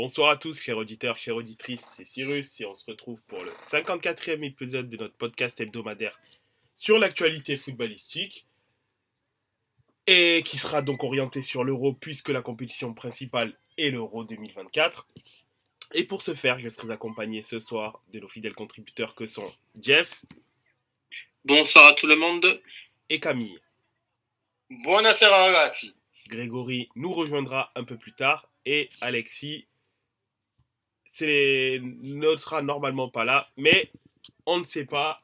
Bonsoir à tous, chers auditeurs, chères auditrices, c'est Cyrus et on se retrouve pour le 54e épisode de notre podcast hebdomadaire sur l'actualité footballistique et qui sera donc orienté sur l'Euro puisque la compétition principale est l'Euro 2024. Et pour ce faire, je serai accompagné ce soir de nos fidèles contributeurs que sont Jeff. Bonsoir à tout le monde. Et Camille. Buonasera ragazzi. Grégory nous rejoindra un peu plus tard et Alexis ne sera normalement pas là, mais on ne sait pas,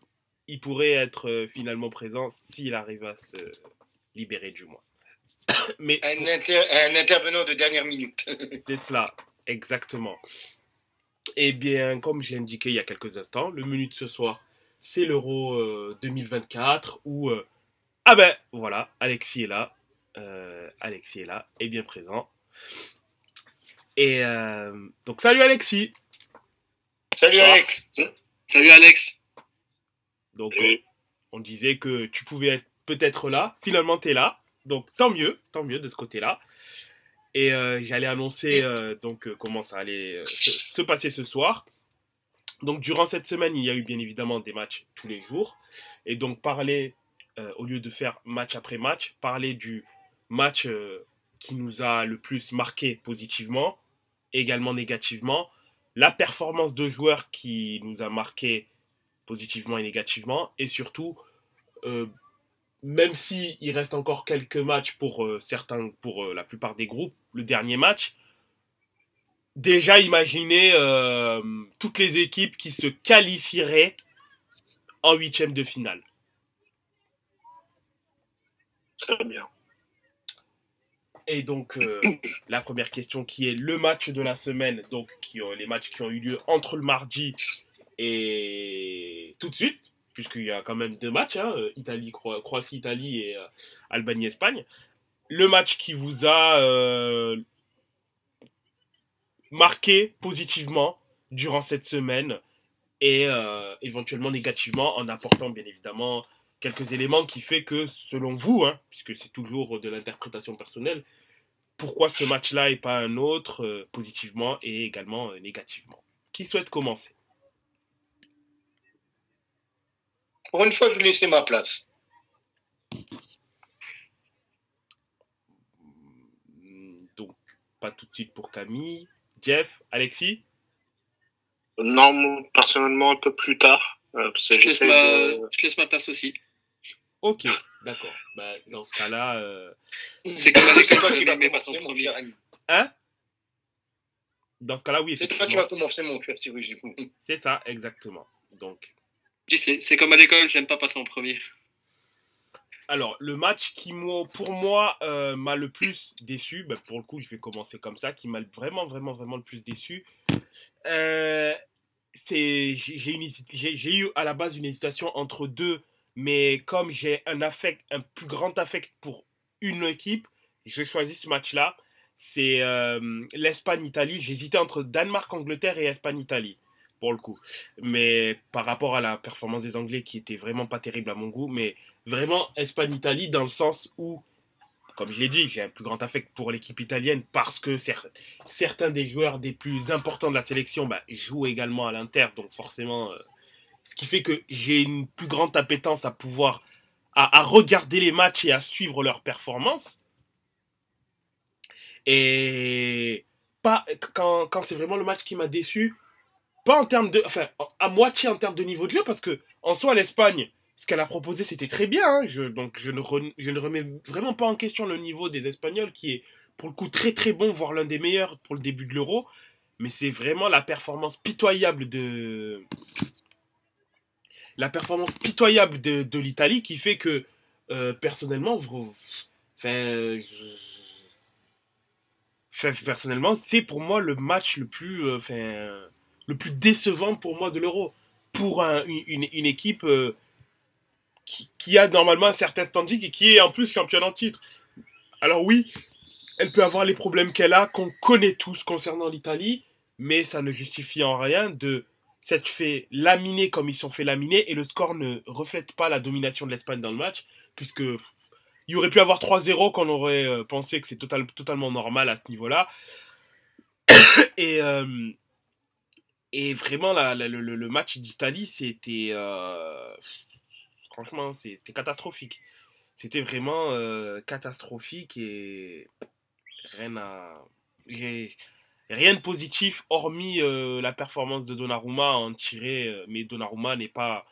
il pourrait être finalement présent s'il arrive à se libérer du moins. Mais un intervenant de dernière minute. C'est cela, exactement. Et bien, comme j'ai indiqué il y a quelques instants, le menu de ce soir, c'est l'Euro 2024 où... ah ben, voilà, Alexis est là. Alexis est là, est bien présent. Et donc, salut Alexis. Salut Alex. Salut Alex. Donc, on disait que tu pouvais être peut-être là. Finalement, tu es là. Donc, tant mieux de ce côté-là. Et j'allais annoncer donc comment ça allait se passer ce soir. Donc, durant cette semaine, il y a eu bien évidemment des matchs tous les jours. Et donc, parler, au lieu de faire match après match, parler du match qui nous a le plus marqué positivement, également négativement, la performance de joueurs qui nous a marqué positivement et négativement, et surtout, même s'il reste encore quelques matchs pour la plupart des groupes, le dernier match, déjà imaginer toutes les équipes qui se qualifieraient en huitième de finale. Très bien. Et donc, la première question qui est le match de la semaine, donc les matchs qui ont eu lieu entre le mardi et tout de suite, puisqu'il y a quand même deux matchs, Croatie-Italie et Albanie-Espagne. Le match qui vous a marqué positivement durant cette semaine et éventuellement négativement en apportant bien évidemment quelques éléments qui fait que, selon vous, puisque c'est toujours de l'interprétation personnelle, pourquoi ce match-là et pas un autre, positivement et également négativement. Qui souhaite commencer? Pour une fois, je vais laisser ma place. Donc, pas tout de suite pour Camille. Jeff, Alexis? Non, personnellement, un peu plus tard. Je laisse ma place aussi. Ok, d'accord. Bah, dans ce cas-là... C'est comme Alex, c'est toi qui vas commencer, mon cher ami. Hein? Dans ce cas-là, oui. C'est toi qui vas commencer, mon cher Cyrus. C'est ça, exactement. Donc... C'est comme à l'école, j'aime pas passer en premier. Alors, le match qui, pour moi, m'a le plus déçu, pour le coup, je vais commencer comme ça, qui m'a vraiment le plus déçu, j'ai eu à la base une hésitation entre deux, mais comme j'ai un plus grand affect pour une équipe, je vais choisir ce match-là. C'est l'Espagne-Italie. J'hésitais entre Danemark-Angleterre et Espagne-Italie, pour le coup. Mais par rapport à la performance des Anglais, qui était vraiment pas terrible à mon goût, mais vraiment Espagne-Italie dans le sens où, comme je l'ai dit, j'ai un plus grand affect pour l'équipe italienne parce que certains des joueurs des plus importants de la sélection jouent également à l'Inter, donc forcément, ce qui fait que j'ai une plus grande appétence à pouvoir à regarder les matchs et à suivre leurs performances. Et pas quand c'est vraiment le match qui m'a déçu, pas en termes de, enfin, à moitié en termes de niveau de jeu, parce que en soi l'Espagne, ce qu'elle a proposé c'était très bien, donc je ne remets vraiment pas en question le niveau des Espagnols qui est pour le coup très très bon, voire l'un des meilleurs pour le début de l'Euro, mais c'est vraiment la performance pitoyable de l'Italie qui fait que personnellement, personnellement, c'est pour moi le match le plus décevant pour moi de l'Euro. Pour une équipe qui a normalement un certain standing et qui est en plus championne en titre. Alors oui, elle peut avoir les problèmes qu'elle a, qu'on connaît tous concernant l'Italie, mais ça ne justifie en rien de s'être fait laminer comme ils sont fait laminer, et le score ne reflète pas la domination de l'Espagne dans le match, puisque il aurait pu avoir 3-0 qu'on aurait pensé que c'est totalement normal à ce niveau-là. Et, et vraiment, le match d'Italie, c'était... franchement, c'était catastrophique. C'était vraiment catastrophique et rien à... j'ai rien de positif hormis la performance de Donnarumma à en tirer. Mais Donnarumma n'est pas...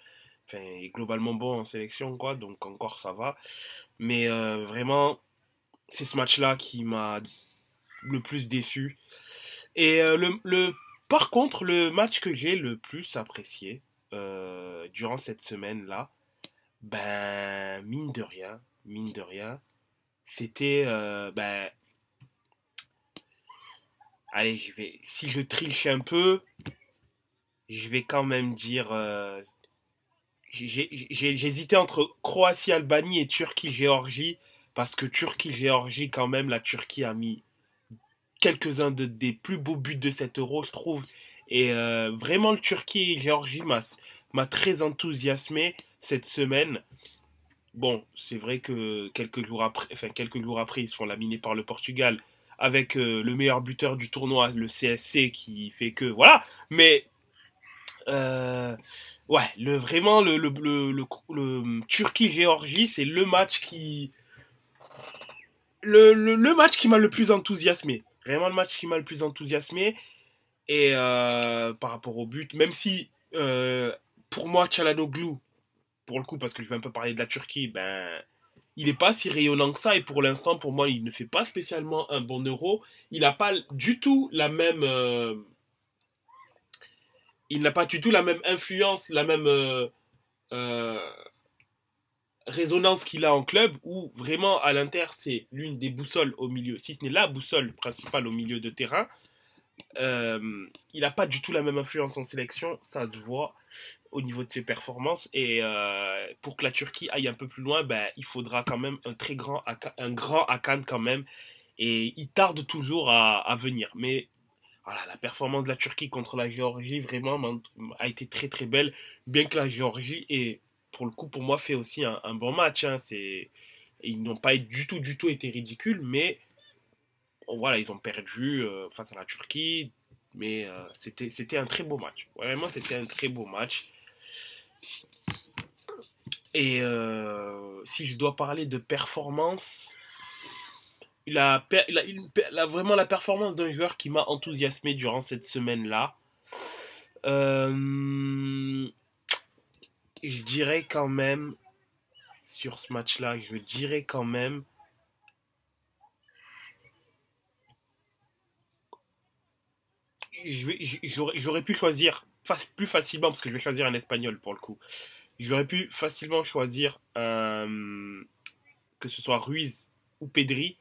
Enfin, est globalement bon en sélection, quoi. Donc encore, ça va. Mais vraiment, c'est ce match-là qui m'a le plus déçu. Et par contre, le match que j'ai le plus apprécié durant cette semaine-là, ben, mine de rien, c'était, ben, allez, si je triche un peu, je vais quand même dire, j'ai hésité entre Croatie, Albanie et Turquie, Géorgie, parce que Turquie, Géorgie, quand même, la Turquie a mis quelques-uns des plus beaux buts de cet euro, je trouve. Et vraiment, le Turquie et Géorgie m'a très enthousiasmé cette semaine. Bon, c'est vrai que quelques jours après, ils se font laminer par le Portugal avec le meilleur buteur du tournoi, le CSC, qui fait que voilà. Mais ouais, vraiment le Turquie-Géorgie, c'est le match qui le match qui m'a le plus enthousiasmé. Vraiment le match qui m'a le plus enthousiasmé. Et par rapport au but, même si pour moi, Çalhanoğlu, pour le coup, parce que je vais un peu parler de la Turquie, ben, il n'est pas si rayonnant que ça. Et pour l'instant, pour moi, il ne fait pas spécialement un bon euro. Il n'a pas du tout la même. Il n'a pas du tout la même influence, la même euh, résonance qu'il a en club, où vraiment à l'Inter, c'est l'une des boussoles au milieu, si ce n'est la boussole principale au milieu de terrain. Il n'a pas du tout la même influence en sélection, ça se voit au niveau de ses performances. Et pour que la Turquie aille un peu plus loin, ben, il faudra quand même un grand Hakan quand même. Et il tarde toujours à venir. Mais voilà, la performance de la Turquie contre la Géorgie vraiment a été très très belle. Bien que la Géorgie ait, pour le coup, pour moi, fait aussi un bon match. Hein. Ils n'ont pas du tout été ridicules, mais voilà, ils ont perdu face à la Turquie, mais c'était un très beau match. Vraiment, c'était un très beau match. Et si je dois parler de performance, vraiment la performance d'un joueur qui m'a enthousiasmé durant cette semaine-là. Je dirais quand même, sur ce match-là, je dirais quand même j'aurais pu choisir plus facilement, parce que je vais choisir un espagnol pour le coup. J'aurais pu facilement choisir que ce soit Ruiz ou Pedri,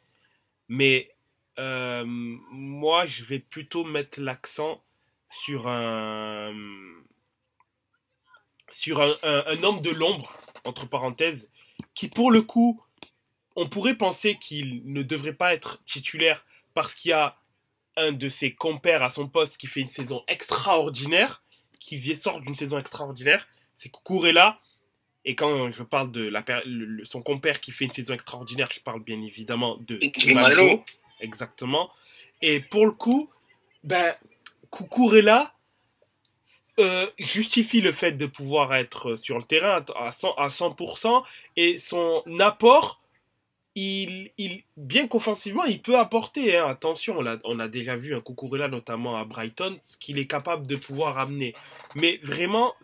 mais moi je vais plutôt mettre l'accent sur un homme de l'ombre, entre parenthèses, qui pour le coup, on pourrait penser qu'il ne devrait pas être titulaire parce qu'il y a un de ses compères à son poste qui fait une saison extraordinaire, sort d'une saison extraordinaire, c'est Cucurella. Et quand je parle de son compère qui fait une saison extraordinaire, je parle bien évidemment de Malo. Exactement. Et pour le coup, ben, Cucurella justifie le fait de pouvoir être sur le terrain à 100%, et son apport, bien qu'offensivement, il peut apporter. Hein. Attention, on a déjà vu un Cucurella notamment à Brighton, ce qu'il est capable de pouvoir amener. Mais vraiment,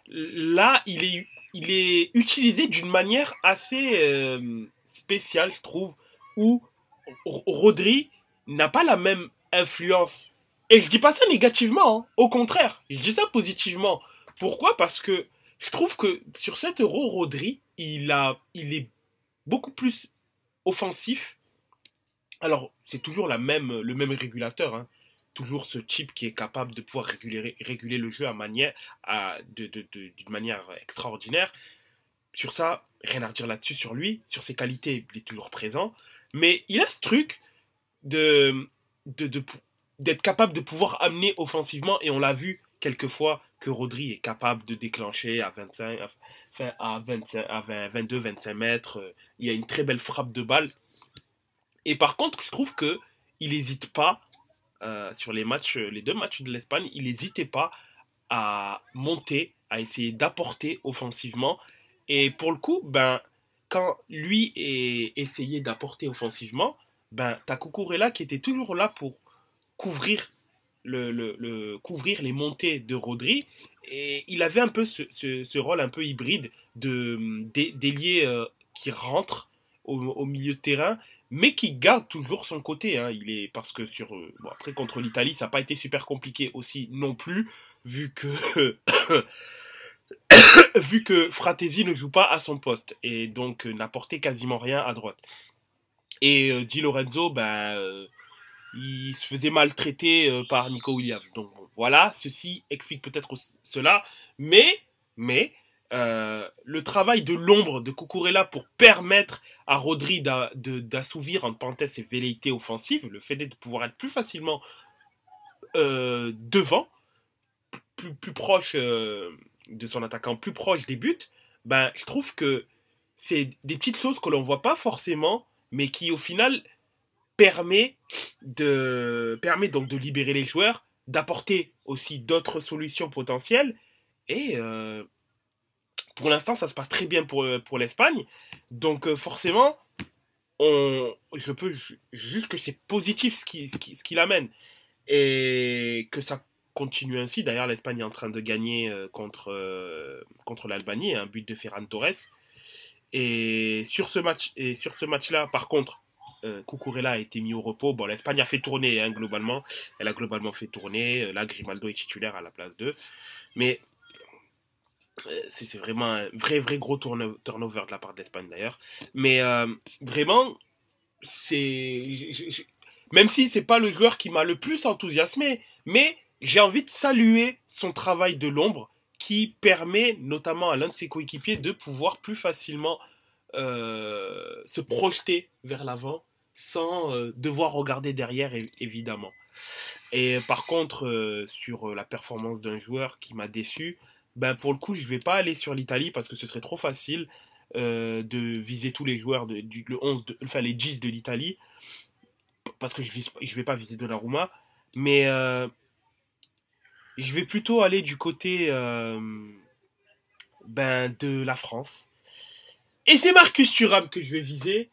là, il est utilisé d'une manière assez spéciale, je trouve, où Rodri n'a pas la même influence. Et je dis pas ça négativement, hein. Au contraire, je dis ça positivement. Pourquoi? Parce que je trouve que sur cet Euro, Rodri, il est beaucoup plus offensif. Alors, c'est toujours le même régulateur, hein. Toujours ce type qui est capable de pouvoir réguler le jeu d'une manière extraordinaire. Sur ça, rien à dire là-dessus sur lui. Sur ses qualités, il est toujours présent. Mais il a ce truc de, d'être capable de pouvoir amener offensivement. Et on l'a vu quelquefois que Rodri est capable de déclencher à 25, à 25, à 22, 25 mètres. Il a une très belle frappe de balle. Et par contre, je trouve que il n'hésite pas sur les 2 matchs de l'Espagne, il n'hésitait pas à monter, à essayer d'apporter offensivement. Et pour le coup, ben, quand lui essayait d'apporter offensivement, ben, t'as Cucurella qui était toujours là pour couvrir, couvrir les montées de Rodri. Et il avait un peu ce rôle un peu hybride d'ailier qui rentre au milieu de terrain, mais qui garde toujours son côté. Hein. Parce que bon, après contre l'Italie, ça n'a pas été super compliqué aussi non plus, vu que vu que Fratesi ne joue pas à son poste et donc n'apportait quasiment rien à droite. Et Di Lorenzo, ben, il se faisait maltraiter par Nico Williams. Donc bon, voilà, ceci explique peut-être cela, mais le travail de l'ombre de Cucurella pour permettre à Rodri d'assouvir en parenthèse ses velléités offensives, le fait de pouvoir être plus facilement devant, plus proche de son attaquant, plus proche des buts, ben, je trouve que c'est des petites choses que l'on voit pas forcément, mais qui au final permet donc de libérer les joueurs, d'apporter aussi d'autres solutions potentielles. Et pour l'instant, ça se passe très bien pour l'Espagne. Donc forcément, je peux juste que c'est positif ce qu'il amène. Et que ça continue ainsi. D'ailleurs, l'Espagne est en train de gagner contre l'Albanie, un but de Ferran Torres. Et sur ce match-là, par contre, Cucurella a été mis au repos. Bon, l'Espagne a fait tourner, hein, globalement. Elle a globalement fait tourner. Là, Grimaldo est titulaire à la place d'eux. Mais c'est vraiment un vrai gros turnover de la part de l'Espagne, d'ailleurs. Mais vraiment, même si c'est pas le joueur qui m'a le plus enthousiasmé, mais j'ai envie de saluer son travail de l'ombre qui permet notamment à l'un de ses coéquipiers de pouvoir plus facilement se projeter vers l'avant sans devoir regarder derrière, évidemment. Et par contre, sur la performance d'un joueur qui m'a déçu, ben pour le coup, je vais pas aller sur l'Italie parce que ce serait trop facile de viser tous les joueurs le 11 enfin les 10 de l'Italie parce que je vais pas viser Donnarumma, mais je vais plutôt aller du côté de la France. Et c'est Marcus Thuram que je vais viser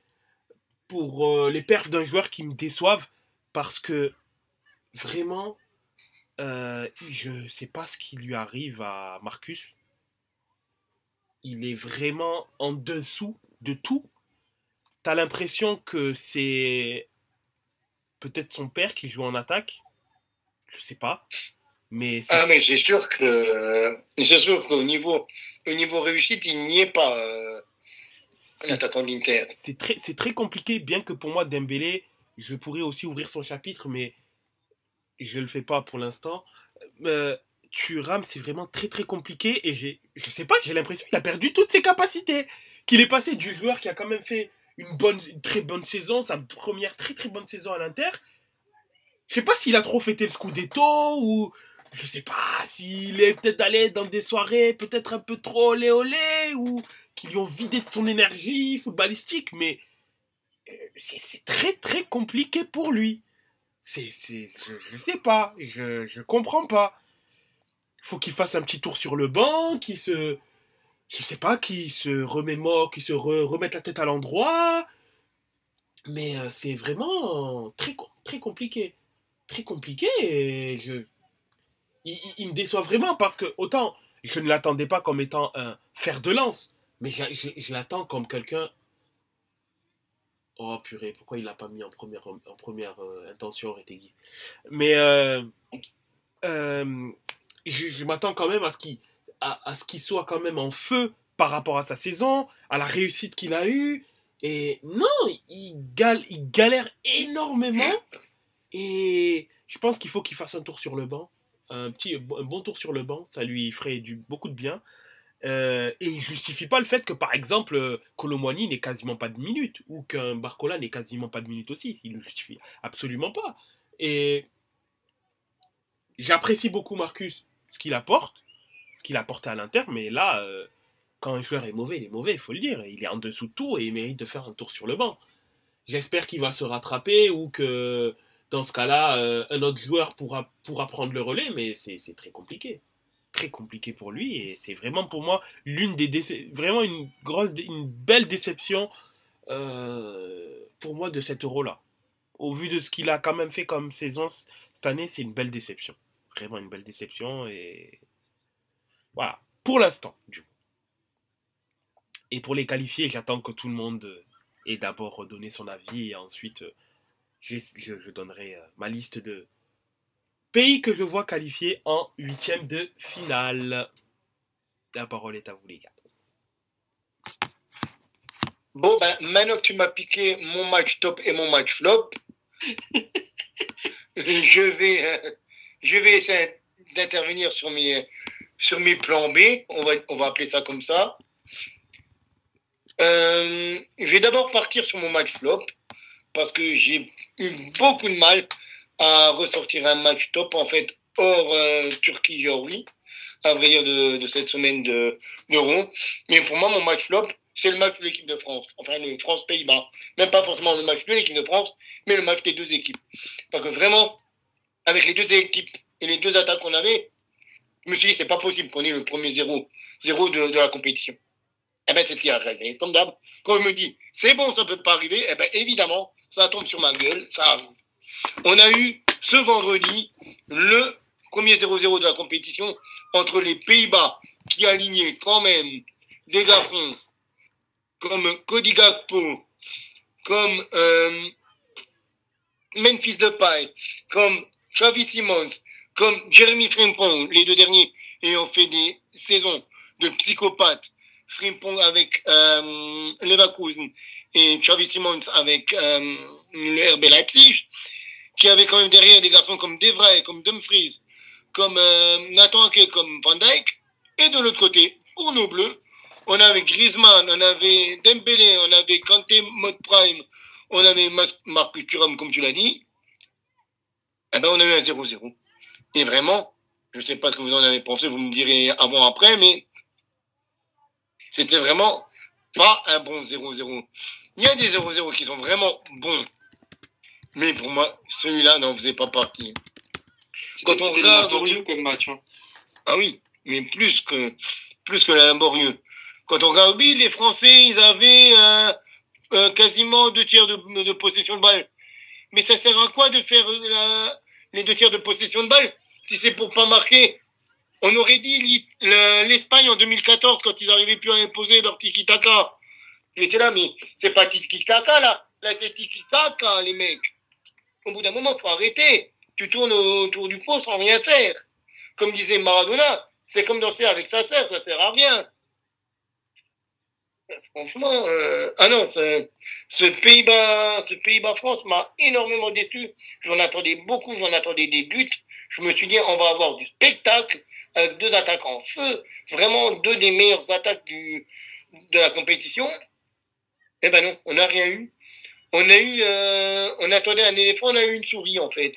pour les perfs d'un joueur qui me déçoivent parce que vraiment, je sais pas ce qui lui arrive à Marcus. Il est vraiment en dessous de tout. T'as l'impression que c'est peut-être son père qui joue en attaque. Je sais pas. Mais mais c'est sûr qu'au niveau réussite, il n'y est pas l'attaquant de l'Inter. C'est très compliqué, bien que pour moi, Dembélé, je pourrais aussi ouvrir son chapitre, mais je le fais pas pour l'instant. Thuram, c'est vraiment très compliqué et je sais pas, j'ai l'impression qu'il a perdu toutes ses capacités. Qu'il est passé du joueur qui a quand même fait une très bonne saison, sa première très bonne saison à l'Inter. Je sais pas s'il a trop fêté le Scudetto ou je sais pas s'il est peut-être allé dans des soirées peut-être un peu trop olé ou qui lui ont vidé de son énergie footballistique, mais c'est très compliqué pour lui. Je sais pas, je comprends pas. Faut qu'il fasse un petit tour sur le banc, je sais pas, qu'il se remémore, qu'il se remette la tête à l'endroit. Mais c'est vraiment très compliqué. Très compliqué et il me déçoit vraiment parce que autant je ne l'attendais pas comme étant un fer de lance, mais je l'attends comme quelqu'un. Oh purée, pourquoi il l'a pas mis en première intention, Retegui. Mais je m'attends quand même à ce qu'il soit quand même en feu par rapport à sa saison, à la réussite qu'il a eue. Et non, il galère énormément. Et je pense qu'il faut qu'il fasse un tour sur le banc. Un bon tour sur le banc, ça lui ferait beaucoup de bien. Et il justifie pas le fait que, par exemple, Kolo Muani n'ait quasiment pas de minutes, ou qu'un Barcola n'ait quasiment pas de minutes aussi. Il ne le justifie absolument pas. Et j'apprécie beaucoup Marcus, ce qu'il apporte à l'Inter, mais là, quand un joueur est mauvais, il est mauvais, il faut le dire. Il est en dessous de tout et il mérite de faire un tour sur le banc. J'espère qu'il va se rattraper ou que dans ce cas-là, un autre joueur pourra prendre le relais, mais c'est très compliqué. Très compliqué pour lui, et c'est vraiment pour moi vraiment une belle déception pour moi de cet Euro-là. Au vu de ce qu'il a quand même fait comme saison cette année, c'est une belle déception. Vraiment une belle déception, et voilà, pour l'instant, du coup. Et pour les qualifier, j'attends que tout le monde ait d'abord donné son avis, et ensuite je donnerai ma liste de pays que je vois qualifiés en huitième de finale. La parole est à vous, les gars. Bon, ben, maintenant que tu m'as piqué mon match top et mon match flop, je vais essayer d'intervenir sur mes plans B. On va appeler ça comme ça. Je vais d'abord partir sur mon match flop, parce que j'ai eu beaucoup de mal à ressortir un match top, en fait, hors Turquie-Géorgie, à vrai dire de cette semaine d'Euro. Mais pour moi, mon match flop, c'est le match de l'équipe de France. Enfin, le France-Pays-Bas. Même pas forcément le match de l'équipe de France, mais le match des deux équipes. Parce que vraiment, avec les deux équipes et les deux attaques qu'on avait, je me suis dit, c'est pas possible qu'on ait le premier 0 de la compétition. Eh ben, c'est ce qui arrive. Comme d'hab, quand je me dis, c'est bon, ça peut pas arriver, eh ben, évidemment, ça tombe sur ma gueule, ça arrive. On a eu, ce vendredi, le premier 0-0 de la compétition entre les Pays-Bas, qui alignaient quand même des garçons comme Cody Gakpo, comme Memphis Depay, comme Xavi Simons, comme Jeremy Frimpong, les deux derniers ayant fait des saisons de psychopathes. Frimpong avec Leverkusen et Xavi Simons avec le RB Leipzig, qui avait quand même derrière des garçons comme De Vrij, comme Dumfries, comme Nathan Ake, comme Van Dijk. Et de l'autre côté, pour nos Bleus, on avait Griezmann, on avait Dembélé, on avait Kanté mode prime, on avait Marcus Thuram, comme tu l'as dit. Eh ben, on a eu un 0-0. Et vraiment, je ne sais pas ce que vous en avez pensé, vous me direz avant, après, mais c'était vraiment pas un bon 0-0. Il y a des 0-0 qui sont vraiment bons. Mais pour moi, celui-là n'en faisait pas partie. Quand on regarde laborieux comme match. Hein. Ah oui, mais plus que laborieux. Quand on regarde, oui, les Français, ils avaient quasiment 2 tiers de possession de balle. Mais ça sert à quoi de faire les 2 tiers de possession de balle si c'est pour pas marquer? On aurait dit l'Espagne en 2014 quand ils n'arrivaient plus à imposer leur tiki-taka. J'étais là, mais c'est pas tiki-taka là. Là, c'est tiki-taka, les mecs. Au bout d'un moment, faut arrêter. Tu tournes autour du pot sans rien faire. Comme disait Maradona, c'est comme danser avec sa sœur, ça sert à rien. Franchement, ah non, ce Pays-Bas-France m'a énormément déçu. J'en attendais beaucoup, j'en attendais des buts. Je me suis dit, on va avoir du spectacle avec 2 attaques en feu, vraiment 2 des meilleures attaques de la compétition. Eh ben non, on n'a rien eu. On attendait un éléphant, on a eu une souris en fait.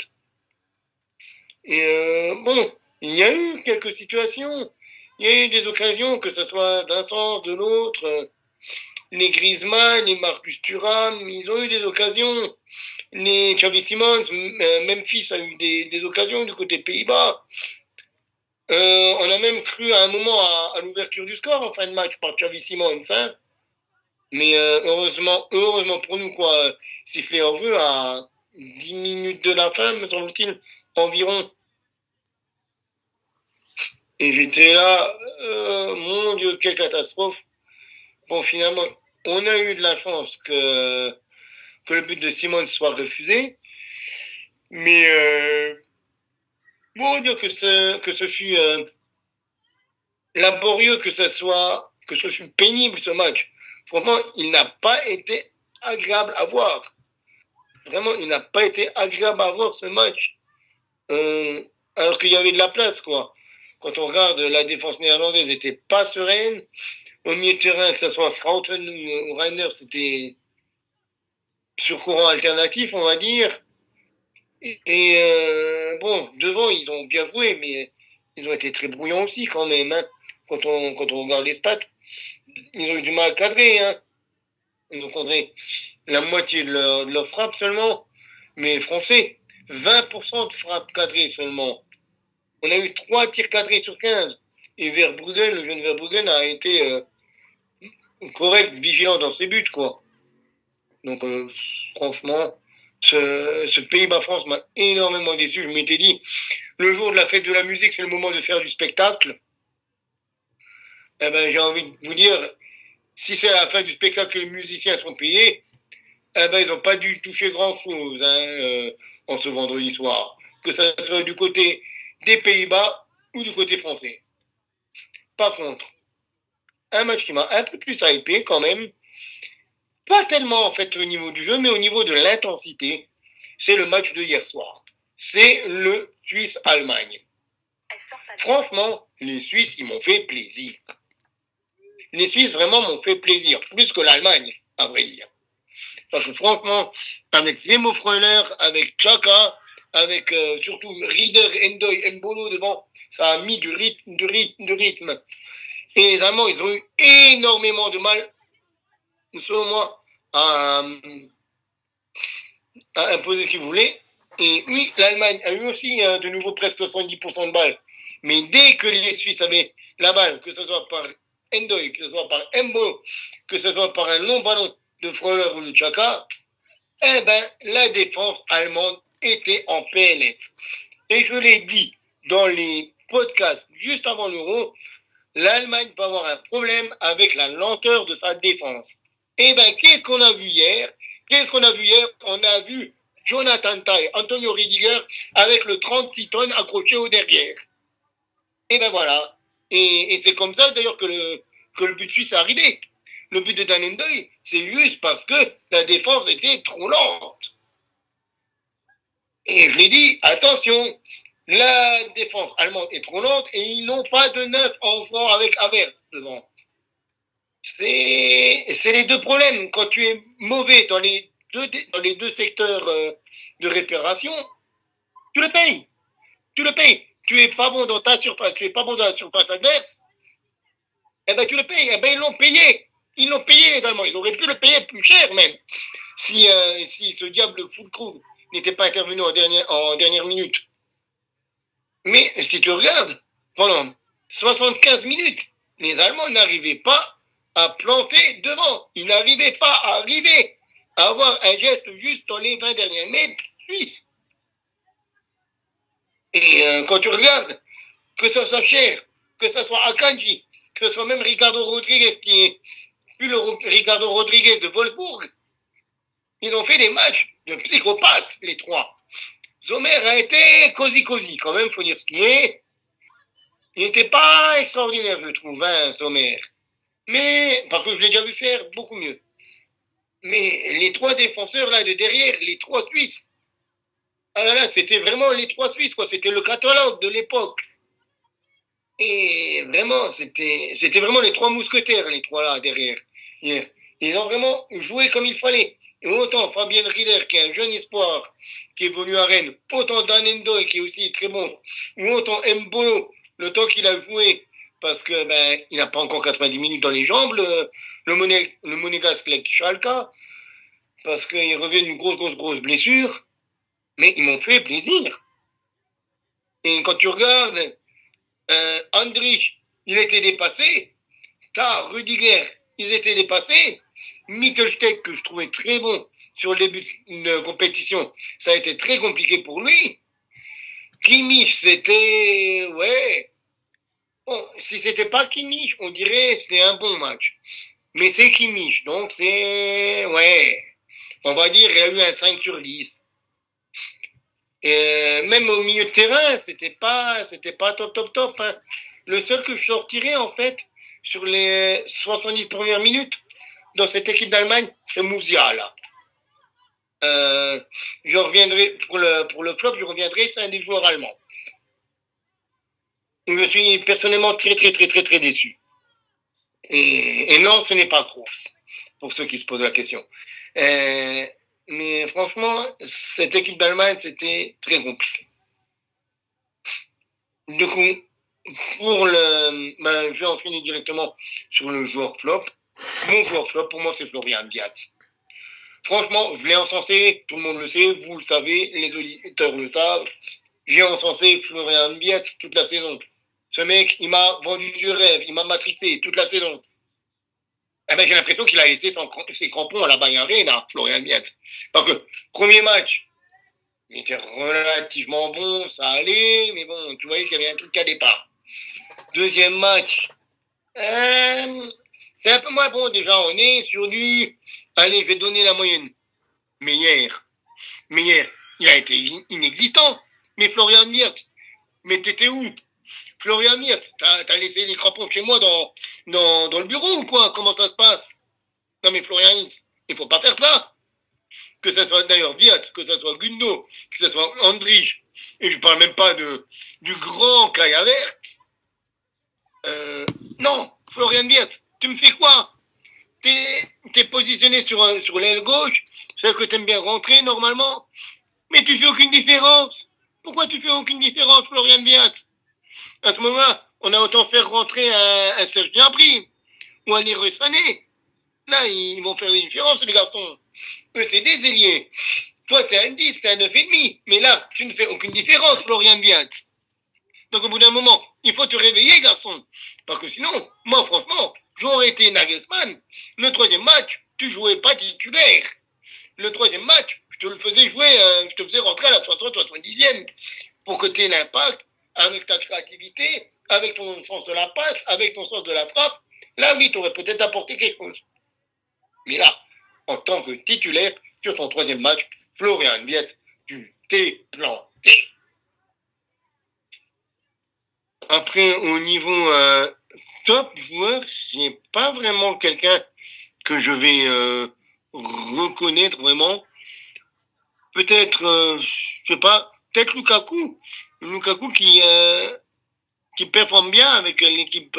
Et bon, il y a eu quelques situations, il y a eu des occasions, que ce soit d'un sens, de l'autre. Les Griezmann, les Marcus Thuram, ils ont eu des occasions. Les Xavi Simons, Memphis a eu des occasions du côté Pays-Bas. On a même cru à un moment à l'ouverture du score en fin de match par Xavi Simons. Hein. Mais heureusement pour nous, quoi, sifflé hors jeu à 10 minutes de la fin, me semble-t-il, environ. Et j'étais là, mon Dieu, quelle catastrophe. Bon, finalement, on a eu de la chance que le but de Simon soit refusé. Mais bon, dire que ce fut laborieux, que ce fut pénible ce match. Franchement, il n'a pas été agréable à voir. Vraiment, il n'a pas été agréable à voir ce match. Alors qu'il y avait de la place, quoi. Quand on regarde, la défense néerlandaise n'était pas sereine. Au milieu de terrain, que ce soit Schouten ou Reiner, c'était sur courant alternatif, on va dire. Et bon, devant, ils ont bien joué, mais ils ont été très brouillons aussi quand même. Hein. Quand on regarde les stats, ils ont eu du mal à cadrer. Hein. Ils ont cadré la moitié de leur frappe seulement. Mais Français, 20% de frappes cadrées seulement. On a eu 3 tirs cadrés sur 15. Et Verbruggen, le jeune Verbruggen, a été correct, vigilant dans ses buts, quoi. Donc, franchement, ce Pays-Bas-France m'a énormément déçu. Je m'étais dit, le jour de la fête de la musique, c'est le moment de faire du spectacle. Eh ben, j'ai envie de vous dire, si c'est à la fin du spectacle que les musiciens sont payés, eh ben, ils n'ont pas dû toucher grand-chose en ce vendredi soir. Que ça soit du côté des Pays-Bas ou du côté français. Par contre, un match qui m'a un peu plus hypé quand même, pas tellement en fait au niveau du jeu, mais au niveau de l'intensité, c'est le match de hier soir. C'est le Suisse-Allemagne. Franchement, les Suisses, ils m'ont fait plaisir. Les Suisses vraiment m'ont fait plaisir, plus que l'Allemagne, à vrai dire. Parce que franchement, avec Timo Freuler, avec Xhaka, avec surtout Rieder, Endoy, Mbolo devant, ça a mis du rythme. Et les Allemands, ils ont eu énormément de mal, selon moi, à imposer ce qu'ils voulaient. Et oui, l'Allemagne a eu aussi de nouveau presque 70% de balles. Mais dès que les Suisses avaient la balle, que ce soit par Endoy, que ce soit par Mbolo, que ce soit par un long ballon de Freuler ou de Xhaka, eh ben, la défense allemande était en PLS. Et je l'ai dit dans les podcasts juste avant l'Euro, l'Allemagne va avoir un problème avec la lenteur de sa défense. Eh ben, qu'est-ce qu'on a vu hier? On a vu Jonathan Tah, Antonio Rüdiger, avec le 36 tonnes accroché au derrière. Et ben voilà. Et c'est comme ça d'ailleurs que le but suisse est arrivé. Le but de Dan Endoy, c'est juste parce que la défense était trop lente. Et je l'ai dit, attention, la défense allemande est trop lente et ils n'ont pas de neuf en jouant avec Havertz devant. C'est les deux problèmes. Quand tu es mauvais dans les deux secteurs de réparation, tu le payes. Tu es pas bon dans ta surface, tu es pas bon dans la surface adverse. Eh ben tu le payes. Eh ben ils l'ont payé. Ils l'ont payé les Allemands. Ils auraient pu le payer plus cher même. Si ce diable Füllkrug n'était pas intervenu en dernière minute. Mais si tu regardes, pendant 75 minutes, les Allemands n'arrivaient pas à planter devant. Ils n'arrivaient pas à arriver à avoir un geste juste dans les 20 derniers mètres suisses. Et quand tu regardes, que ce soit Cher, que ce soit Akanji, que ce soit même Ricardo Rodriguez, qui est plus le Ricardo Rodriguez de Wolfsburg, ils ont fait des matchs de psychopathes, les trois. Sommer a été cosy, quand même, faut dire ce qui est. Il n'était pas extraordinaire, je trouve, Sommer. Mais, parce que je l'ai déjà vu faire beaucoup mieux. Mais les trois défenseurs, là, de derrière, les trois Suisses, ah là là, c'était vraiment les trois Suisses, quoi. C'était le catalogue de l'époque. Et vraiment, c'était vraiment les trois mousquetaires, les trois là, derrière. Hier. Ils ont vraiment joué comme il fallait. Et autant Fabien Rieder, qui est un jeune espoir, qui est venu à Rennes, autant Dan Endoy, qui est aussi très bon, ou autant Mbolo, le temps qu'il a joué, parce que il n'a pas encore 90 minutes dans les jambes, le Monégasque Schalke, parce qu'il revient d'une grosse blessure, mais ils m'ont fait plaisir. Et quand tu regardes, Andrich, il était dépassé, Tah, Rüdiger, ils étaient dépassés, Mittelstädt, que je trouvais très bon sur le début de compétition, ça a été très compliqué pour lui. Kimmich, c'était... Ouais. Bon, si c'était pas Kimmich, on dirait c'est un bon match. Mais c'est Kimmich, donc c'est... Ouais. On va dire, il a eu un 5 sur 10. Et même au milieu de terrain, c'était pas top. Hein. Le seul que je sortirais, en fait, sur les 70 premières minutes, dans cette équipe d'Allemagne, c'est Musiala. Je reviendrai pour le flop, c'est un des joueurs allemands. Je suis personnellement très déçu. Et non, ce n'est pas Kroos, pour ceux qui se posent la question. Mais franchement, cette équipe d'Allemagne, c'était très compliqué. Du coup, je vais enchaîner directement sur le joueur flop. Mon joueur flop, pour moi, c'est Florian Wirtz. franchement, je l'ai encensé, tout le monde le sait, vous le savez, les auditeurs le savent. J'ai encensé Florian Wirtz toute la saison. Ce mec, il m'a vendu du rêve, il m'a matrixé toute la saison. Eh ben, j'ai l'impression qu'il a laissé ses crampons à la Bayern Arena, Florian Wirtz. Parce que, premier match, il était relativement bon, ça allait, mais bon, tu voyais qu'il y avait un truc à départ. Deuxième match, c'est un peu moins bon déjà, on est sur du... Allez, je vais donner la moyenne. Mais hier, il a été inexistant. Mais Florian Wirtz, mais t'étais où? Florian Wirtz, t'as laissé les crampons chez moi dans le bureau ou quoi? Comment ça se passe? Non mais Florian Wirtz, il faut pas faire ça. Que ce soit d'ailleurs Wirtz, que ce soit Gundo, que ce soit Andrich, et je parle même pas du grand Kai Havertz. Non, Florian Wirtz, tu me fais quoi? T'es positionné sur l'aile gauche, celle que t'aimes bien rentrer normalement, mais tu fais aucune différence. Pourquoi tu fais aucune différence, Florian Wirtz? À ce moment-là, on a autant faire rentrer un Serge Gnabry ou un Leroy Sané. Là, ils vont faire des différences, les garçons. Eux, c'est des ailiers. Toi, t'es un 10, t'es un 9,5. Mais là, tu ne fais aucune différence, Florian Wirtz. Donc, au bout d'un moment, il faut te réveiller, garçon. Parce que sinon, moi, franchement, j'aurais été Nagelsmann. Le troisième match, tu jouais pas titulaire. Le troisième match, je te le faisais jouer, je te faisais rentrer à la 60-70e pour que tu aies l'impact avec ta créativité, avec ton sens de la passe, avec ton sens de la frappe. Là, oui, tu aurais peut-être apporté quelque chose. Mais là, en tant que titulaire, sur ton troisième match, Florian Wirtz, tu t'es planté. Après, au niveau top joueur, j'ai pas vraiment quelqu'un que je vais reconnaître vraiment. Peut-être, je sais pas, peut-être Lukaku. Lukaku qui performe bien avec l'équipe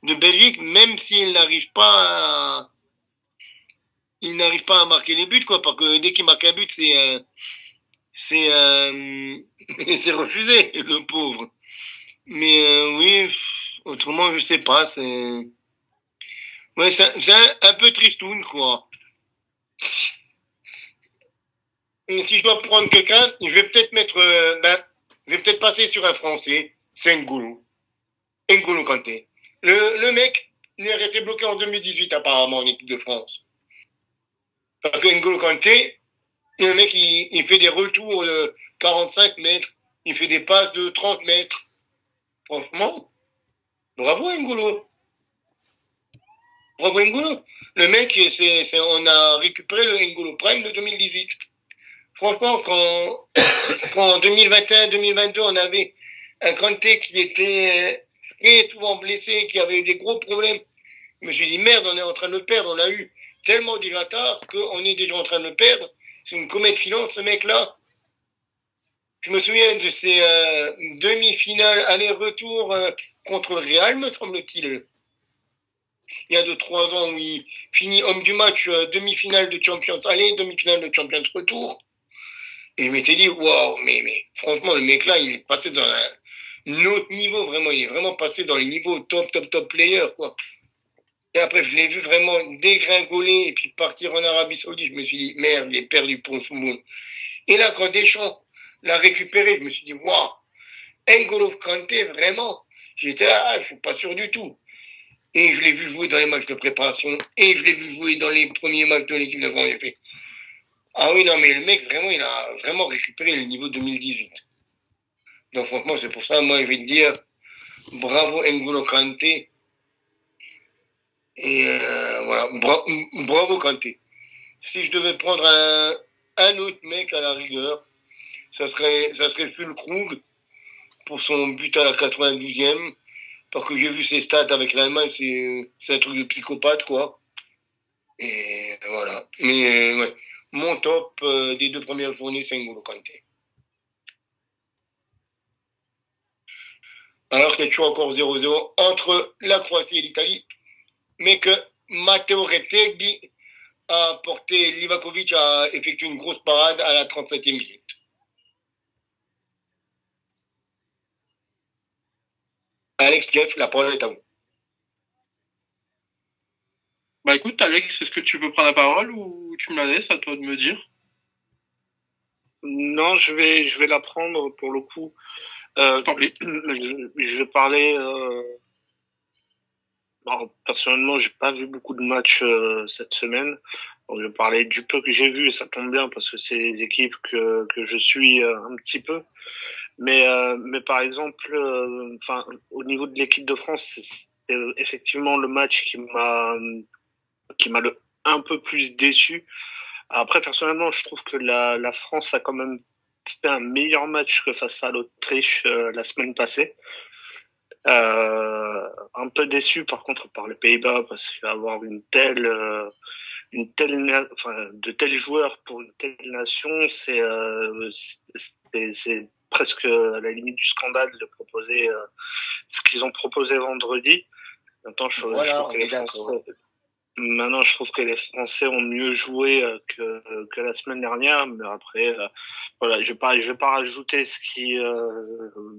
de Belgique, même s'il n'arrive pas à marquer les buts, quoi, parce que dès qu'il marque un but, c'est refusé, le pauvre. Mais oui, autrement, je sais pas, c'est un peu tristoun, quoi. Et si je dois prendre quelqu'un, je vais peut-être je vais peut-être passer sur un Français, c'est N'Golo Kanté. Le mec, il est resté bloqué en 2018 apparemment en équipe de France. Parce que N'Golo Kanté, le mec, il fait des retours de 45 mètres, il fait des passes de 30 mètres. Franchement, bravo N'Golo. Bravo N'Golo. Le mec, on a récupéré le N'Golo Prime de 2018. Franchement, quand en 2021-2022, on avait un Kanté qui était très souvent blessé, qui avait des gros problèmes, je me suis dit, merde, on est en train de le perdre. On a eu tellement de retard qu'on est déjà en train de le perdre. C'est une comète filante, ce mec-là. Je me souviens de ces demi-finales aller-retour contre le Real, me semble-t-il. Il y a 2-3 ans où il finit homme du match, demi-finale de Champions aller, demi-finale de Champions retour. Et je m'étais dit, waouh, mais franchement, le mec-là, il est passé dans un autre niveau, vraiment. Il est vraiment passé dans les niveaux top player, quoi. Et après, je l'ai vu vraiment dégringoler et puis partir en Arabie Saoudite. Je me suis dit, merde, il est perdu pour le football. Et là, quand Deschamps l'a récupéré, je me suis dit, waouh, N'Golo Kanté, vraiment. J'étais là, je suis pas sûr du tout. Et je l'ai vu jouer dans les matchs de préparation et je l'ai vu jouer dans les premiers matchs de l'équipe de France. J'ai fait, ah oui, non, mais le mec, vraiment, il a vraiment récupéré le niveau 2018. Donc, franchement, c'est pour ça, moi, je vais te dire, bravo N'Golo Kanté. Et voilà, bravo Kanté. Si je devais prendre un autre mec à la rigueur, ça serait Füllkrug pour son but à la 92e. Parce que j'ai vu ses stats avec l'Allemagne, c'est un truc de psychopathe, quoi. Et voilà. Mais ouais, mon top des 2 premières journées, c'est N'Golo Kanté. Alors qu'il y a toujours encore 0-0 entre la Croatie et l'Italie, mais que Matteo Retegui a porté Livakovic à effectuer une grosse parade à la 37e minute. Alex, Jeff, la parole est à vous. Bah écoute, Alex, est-ce que tu veux prendre la parole ou tu me la laisses, à toi de me dire. Non, je vais la prendre pour le coup. Tant pis. Je vais parler. Bon, personnellement, j'ai pas vu beaucoup de matchs cette semaine. Donc, je vais parler du peu que j'ai vu et ça tombe bien parce que c'est des équipes que je suis un petit peu. Mais par exemple, enfin, au niveau de l'équipe de France, c'est effectivement le match qui m'a un peu plus déçu. Après, personnellement, je trouve que la France a quand même fait un meilleur match que face à l'Autriche la semaine passée. Un peu déçu par contre par les Pays-Bas parce qu'avoir de tels joueurs pour une telle nation, c'est presque à la limite du scandale de proposer ce qu'ils ont proposé vendredi. Maintenant, je trouve que les Français ont mieux joué que la semaine dernière, mais après, voilà, je vais pas rajouter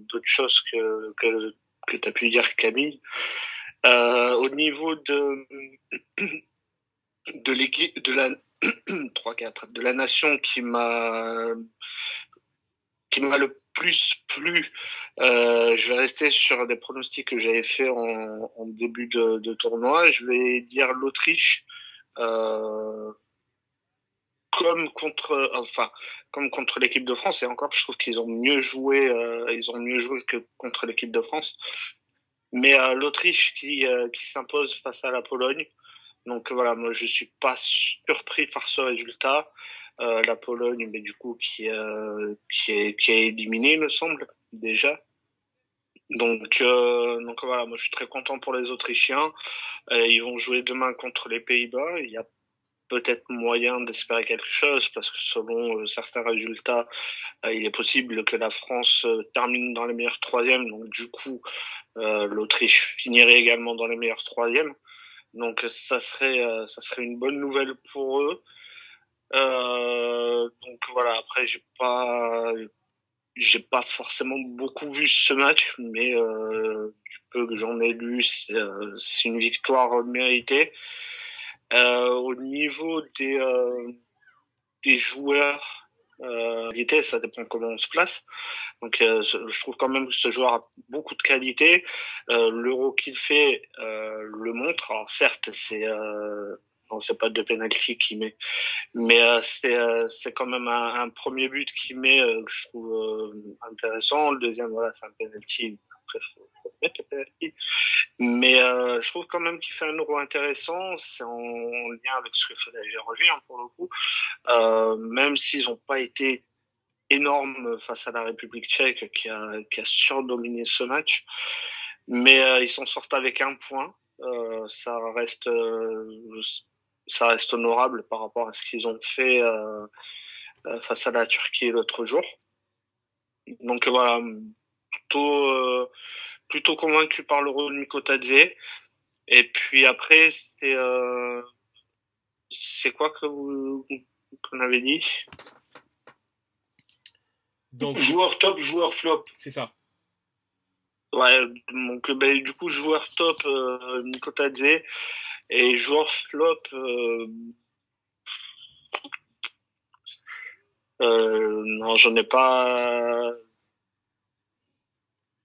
d'autres choses que tu as pu dire, Camille. Au niveau de l'équipe, de la nation qui m'a le plus plu, je vais rester sur des pronostics que j'avais fait en début de tournoi. Je vais dire l'Autriche, comme contre l'équipe de France. Et encore, je trouve qu'ils ont mieux joué, que contre l'équipe de France. Mais l'Autriche qui s'impose face à la Pologne. Donc voilà, moi je suis pas surpris par ce résultat. La Pologne, mais du coup qui est éliminée, il me semble déjà. Donc voilà, moi je suis très content pour les Autrichiens. Ils vont jouer demain contre les Pays-Bas. Il y a peut-être moyen d'espérer quelque chose parce que selon certains résultats, il est possible que la France termine dans les meilleurs troisièmes. Donc du coup, l'Autriche finirait également dans les meilleurs troisièmes. Donc ça serait une bonne nouvelle pour eux. Donc voilà, après j'ai pas forcément beaucoup vu ce match, mais du peu que j'en ai lu, c'est une victoire méritée. Au niveau des joueurs, ça dépend comment on se place. Donc je trouve quand même que ce joueur a beaucoup de qualité. L'Euro qu'il fait le montre. Alors certes, c'est pas de penalty qu'il met, mais c'est quand même un premier but qu'il met que je trouve intéressant. Le deuxième, voilà, c'est un penalty. Après, faut mettre le penalty. Mais je trouve quand même qu'il fait un Euro intéressant. C'est en lien avec ce que fait la Géorgie, hein, pour le coup. Même s'ils n'ont pas été énormes face à la République tchèque qui a surdominé ce match. Mais ils s'en sortent avec un point. Ça reste honorable par rapport à ce qu'ils ont fait face à la Turquie l'autre jour. Donc voilà, plutôt convaincu par l'Euro de Mikotadze. Et puis après, c'est quoi qu'on avait dit? Donc, joueur top, joueur flop. C'est ça. Ouais, donc du coup, joueur top, Mikotadze. Et joueur flop, non, j'en ai pas.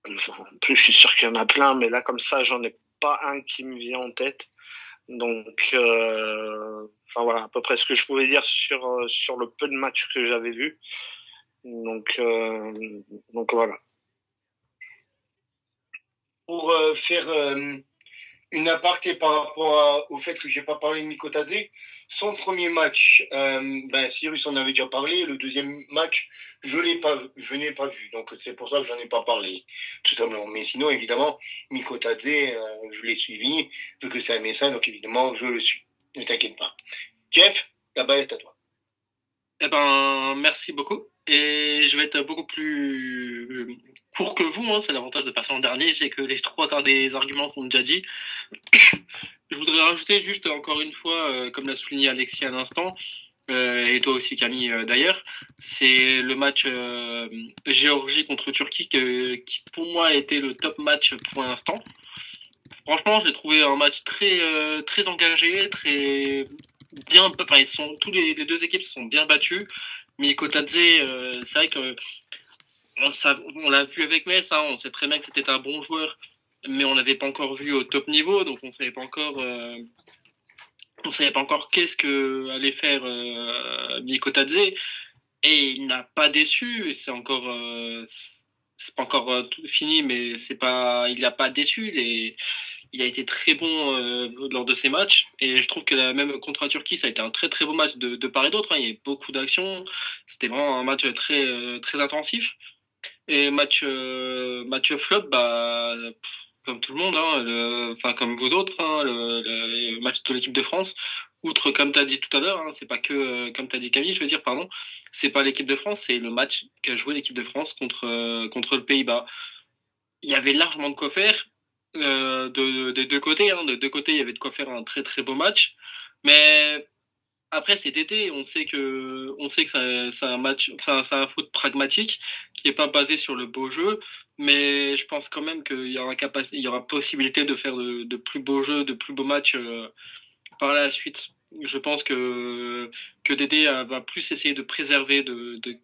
En plus, je suis sûr qu'il y en a plein, mais là, comme ça, j'en ai pas un qui me vient en tête. Donc, voilà, à peu près ce que je pouvais dire sur le peu de matchs que j'avais vus. Donc voilà. Pour faire une aparté par rapport au fait que j'ai pas parlé de Mikotadze, son premier match, Cyrus en avait déjà parlé. Le deuxième match, je n'ai pas vu. Donc c'est pour ça que j'en ai pas parlé, tout simplement. Mais sinon, évidemment, Mikotadze, je l'ai suivi, vu que c'est un médecin, donc évidemment, je le suis. Ne t'inquiète pas. Jeff, la balle est à toi. Eh ben, merci beaucoup. Et je vais être beaucoup plus court que vous, hein. C'est l'avantage de passer en dernier, c'est que les 3/4 des arguments sont déjà dit. Je voudrais rajouter juste encore une fois, comme l'a souligné Alexis à l'instant, et toi aussi Camille d'ailleurs, c'est le match Géorgie contre Turquie qui pour moi a été le top match pour l'instant. Franchement, j'ai trouvé un match très engagé, très bien, enfin, tous les deux équipes se sont bien battues. Mikotadze, c'est vrai que on l'a vu avec Metz, hein, on sait très bien que c'était un bon joueur, mais on l'avait pas encore vu au top niveau, donc on savait pas encore qu'est-ce que allait faire Mikotadze, et il n'a pas déçu. C'est pas encore tout fini, mais il a pas déçu. Il a été très bon lors de ces matchs, et je trouve que même contre la Turquie, ça a été un très très beau match de part et d'autre, hein. Il y a eu beaucoup d'actions, c'était vraiment un match très très intensif. Et match flop, bah comme tout le monde, hein, enfin comme vous d'autres, hein, le match de l'équipe de France. Outre, comme tu as dit tout à l'heure, hein, c'est pas que, comme tu as dit Camille, je veux dire, pardon, c'est pas l'équipe de France, c'est le match qu'a joué l'équipe de France contre le Pays-Bas. Il y avait largement de quoi faire des deux côtés. Hein, de deux côtés, il y avait de quoi faire un très très beau match. Mais après cet été, on sait que c'est un match, enfin c'est un foot pragmatique qui est pas basé sur le beau jeu, mais je pense quand même qu'il y aura il y aura possibilité de faire de plus beaux jeux, de plus beaux matchs par la suite. Je pense que Dédé va plus essayer de préserver,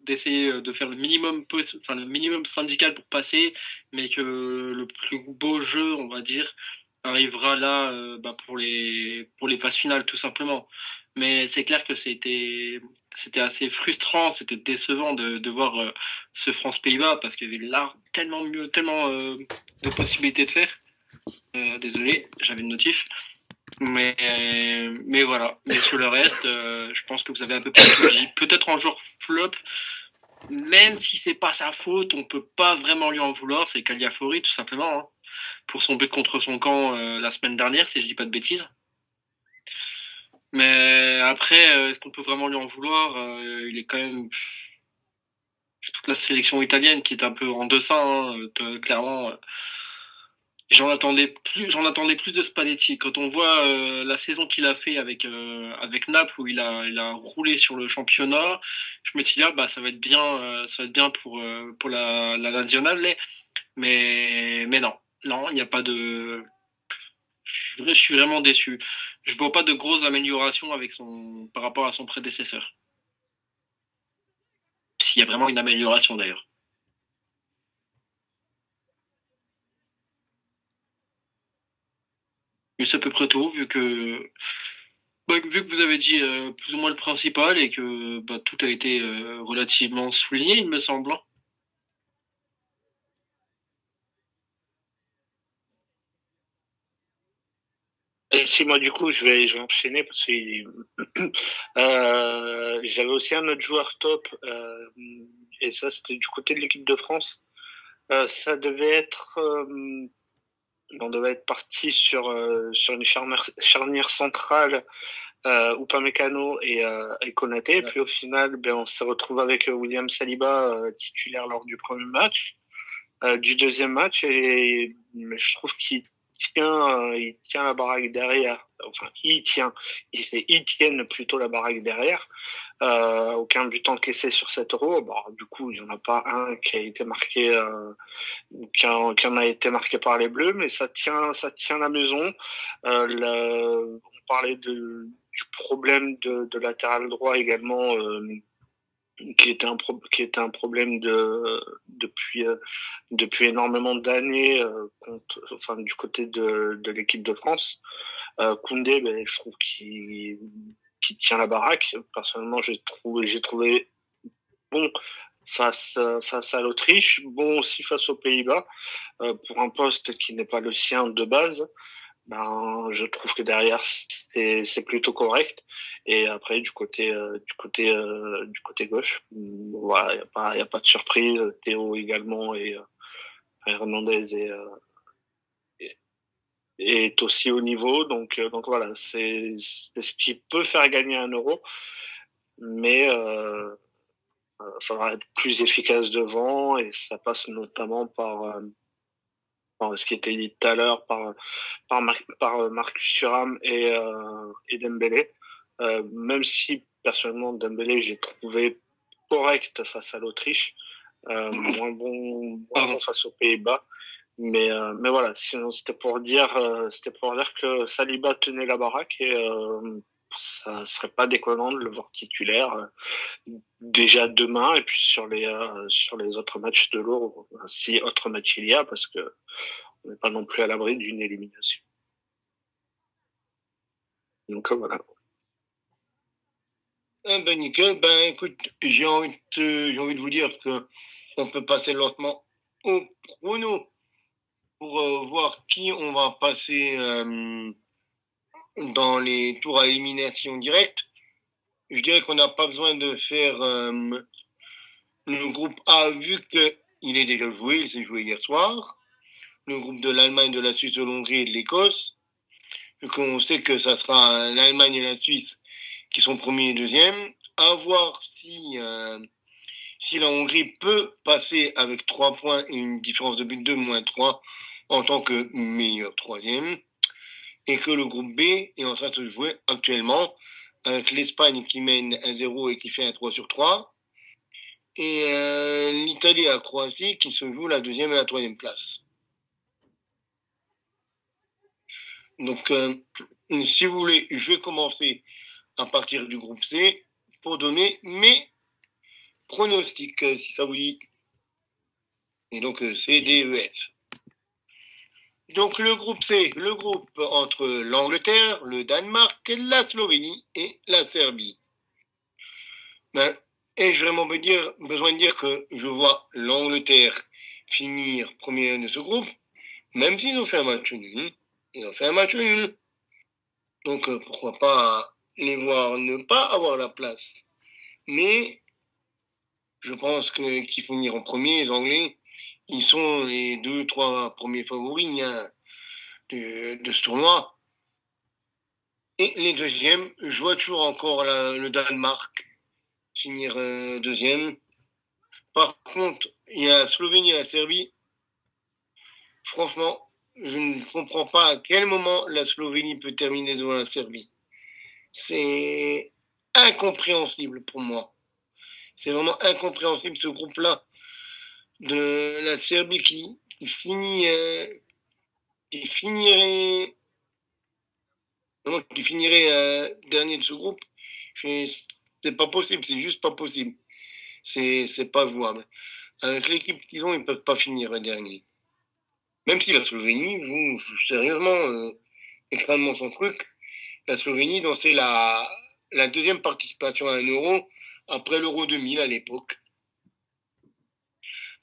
d'essayer de faire le minimum enfin le minimum syndical pour passer, mais que le plus beau jeu, on va dire, arrivera là pour les phases finales tout simplement. Mais c'est clair que c'était assez frustrant, c'était décevant de voir ce France-Pays-Bas, parce qu'il y avait là tellement de possibilités de faire. Désolé, j'avais une notif. Mais voilà. Mais sur le reste, je pense que vous avez un peu plus peut-être un joueur flop, même si c'est pas sa faute, on peut pas vraiment lui en vouloir, c'est Caliafori tout simplement, hein, pour son but contre son camp la semaine dernière, si je dis pas de bêtises. Mais après, est-ce qu'on peut vraiment lui en vouloir? Il est quand même toute la sélection italienne qui est un peu en deçà, hein, clairement. J'en attendais plus de Spalletti. Quand on voit la saison qu'il a fait avec Naples, où il a roulé sur le championnat, je me suis dit bah ça va être bien pour la nationale, mais non, il n'y a pas de. Je suis vraiment déçu. Je vois pas de grosses améliorations par rapport à son prédécesseur. S'il y a vraiment une amélioration d'ailleurs. Mais c'est à peu près tout, vu que vous avez dit plus ou moins le principal, et que tout a été relativement souligné, il me semble. Et si moi du coup je vais enchaîner parce que j'avais aussi un autre joueur top et ça c'était du côté de l'équipe de France. Ça devait être on devait être parti sur une charnière centrale Upamecano et Konaté. Ouais. Puis au final, on s'est retrouvé avec William Saliba titulaire lors du premier match, du deuxième match, et je trouve qu'il tient la baraque derrière. Enfin, ils tiennent plutôt la baraque derrière. Aucun but encaissé sur 7 euros. Bon, du coup, il n'y en a pas un qui a été marqué, qui en a été marqué par les Bleus, mais ça tient la maison. On parlait du problème de latéral droit également, qui était un problème depuis énormément d'années du côté de l'équipe de France. Koundé, je trouve qu'il tient la baraque. Personnellement, j'ai trouvé bon face à l'Autriche, bon aussi face aux Pays-Bas, pour un poste qui n'est pas le sien de base. Je trouve que derrière c'est plutôt correct, et après du côté gauche, voilà, il y a pas de surprise. Théo également, et Hernandez est aussi au niveau, donc voilà, c'est ce qui peut faire gagner un euro, mais il faudra être plus efficace devant, et ça passe notamment par ce qui était dit tout à l'heure par Marcus Thuram et Dembélé. Même si personnellement Dembélé j'ai trouvé correct face à l'Autriche, moins bon face aux Pays-Bas, mais voilà, sinon c'était pour dire que Saliba tenait la baraque, ça serait pas déconnant de le voir titulaire déjà demain et puis sur les autres matchs de l'Euro, si autre match il y a, parce que on n'est pas non plus à l'abri d'une élimination. Donc voilà. Ben nickel. Ben écoute, j'ai envie de vous dire que on peut passer lentement au prono pour voir qui on va passer dans les tours à élimination directe. Je dirais qu'on n'a pas besoin de faire le groupe A vu qu'il est déjà joué, il s'est joué hier soir. Le groupe de l'Allemagne, de la Suisse, de l'Hongrie et de l'Écosse. On sait que ça sera l'Allemagne et la Suisse qui sont premiers et deuxièmes. À voir si la Hongrie peut passer avec 3 points et une différence de but de -3 en tant que meilleur troisième. Et que le groupe B est en train de se jouer actuellement avec l'Espagne qui mène 1-0 et qui fait un 3/3. Et l'Italie et la Croatie qui se jouent la deuxième et la troisième place. Donc, si vous voulez, je vais commencer à partir du groupe C pour donner mes pronostics, si ça vous dit. Et donc, C, D, E, F. Donc, le groupe C, le groupe entre l'Angleterre, le Danemark, la Slovénie et la Serbie. Ben, ai-je vraiment besoin de dire que je vois l'Angleterre finir premier de ce groupe, même s'ils ont fait un match nul. Ils ont fait un match nul. Donc, pourquoi pas les voir ne pas avoir la place. Mais je pense qu'ils finiront premiers, les Anglais. Ils sont les 2-3 premiers favoris de ce tournoi. Et les deuxièmes, je vois toujours encore le Danemark finir deuxième. Par contre, il y a la Slovénie et la Serbie. Franchement, je ne comprends pas à quel moment la Slovénie peut terminer devant la Serbie. C'est incompréhensible pour moi. C'est vraiment incompréhensible ce groupe-là de la Serbie qui finirait dernier de ce groupe. C'est pas possible, c'est juste pas possible. C'est pas jouable. Avec l'équipe qu'ils ont, ils peuvent pas finir dernier. Même si la Slovénie joue sérieusement extrêmement son truc. La Slovénie, donc c'est la deuxième participation à un euro après l'euro 2000 à l'époque.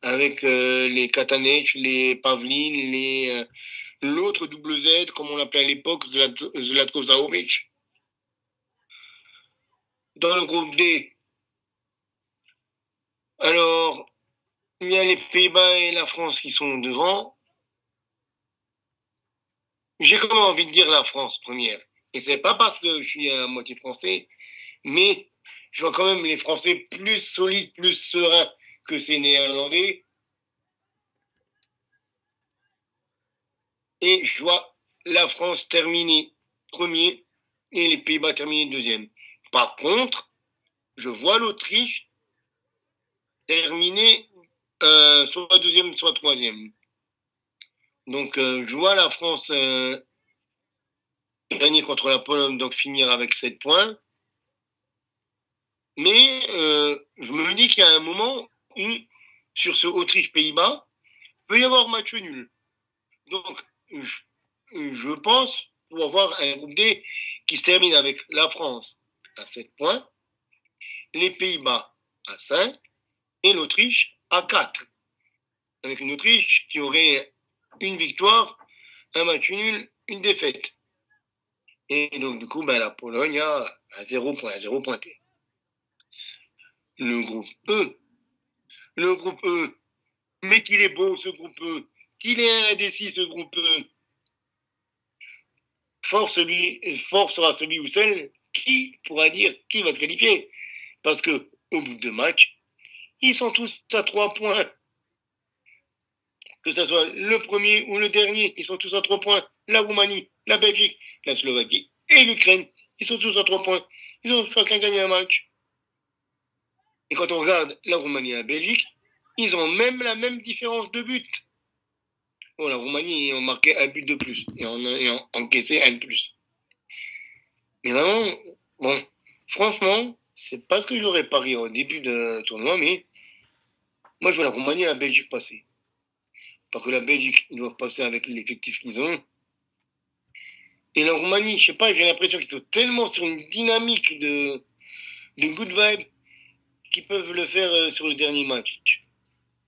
Avec les Katanec, les Pavlin, l'autre double Z, comme on l'appelait à l'époque, Zlatko Zahovic. Dans le groupe D, alors, il y a les Pays-Bas et la France qui sont devant. J'ai quand même envie de dire la France première. Et c'est pas parce que je suis à moitié français, mais je vois quand même les Français plus solides, plus sereins que ces Néerlandais. Et je vois la France terminer premier et les Pays-Bas terminer deuxième. Par contre, je vois l'Autriche terminer soit deuxième, soit troisième. Donc, je vois la France gagner contre la Pologne, donc finir avec 7 points. Mais je me dis qu'il y a un moment où, sur ce Autriche-Pays-Bas, il peut y avoir match nul. Donc, je pense pour avoir un groupe D qui se termine avec la France à 7 points, les Pays-Bas à 5 et l'Autriche à 4. Avec une Autriche qui aurait une victoire, un match nul, une défaite. Et donc, du coup, la Pologne a 0 pointé. Le groupe E, mais qu'il est beau ce groupe E, qu'il est indécis ce groupe E. Fort sera celui ou celle qui pourra dire qui va se qualifier. Parce que au bout de 2 matchs, ils sont tous à 3 points. Que ce soit le premier ou le dernier, ils sont tous à 3 points. La Roumanie, la Belgique, la Slovaquie et l'Ukraine, ils sont tous à 3 points. Ils ont chacun gagné un match. Et quand on regarde la Roumanie et la Belgique, ils ont même la même différence de but. Bon, la Roumanie a marqué un but de plus et ont encaissé un de plus. Mais vraiment, Bon, franchement, c'est pas ce que j'aurais parié au début de tournoi, mais moi, je vois la Roumanie et la Belgique passer. Parce que la Belgique, ils doivent passer avec l'effectif qu'ils ont. Et la Roumanie, je sais pas, j'ai l'impression qu'ils sont tellement sur une dynamique de good vibe qu'ils peuvent le faire sur le dernier match.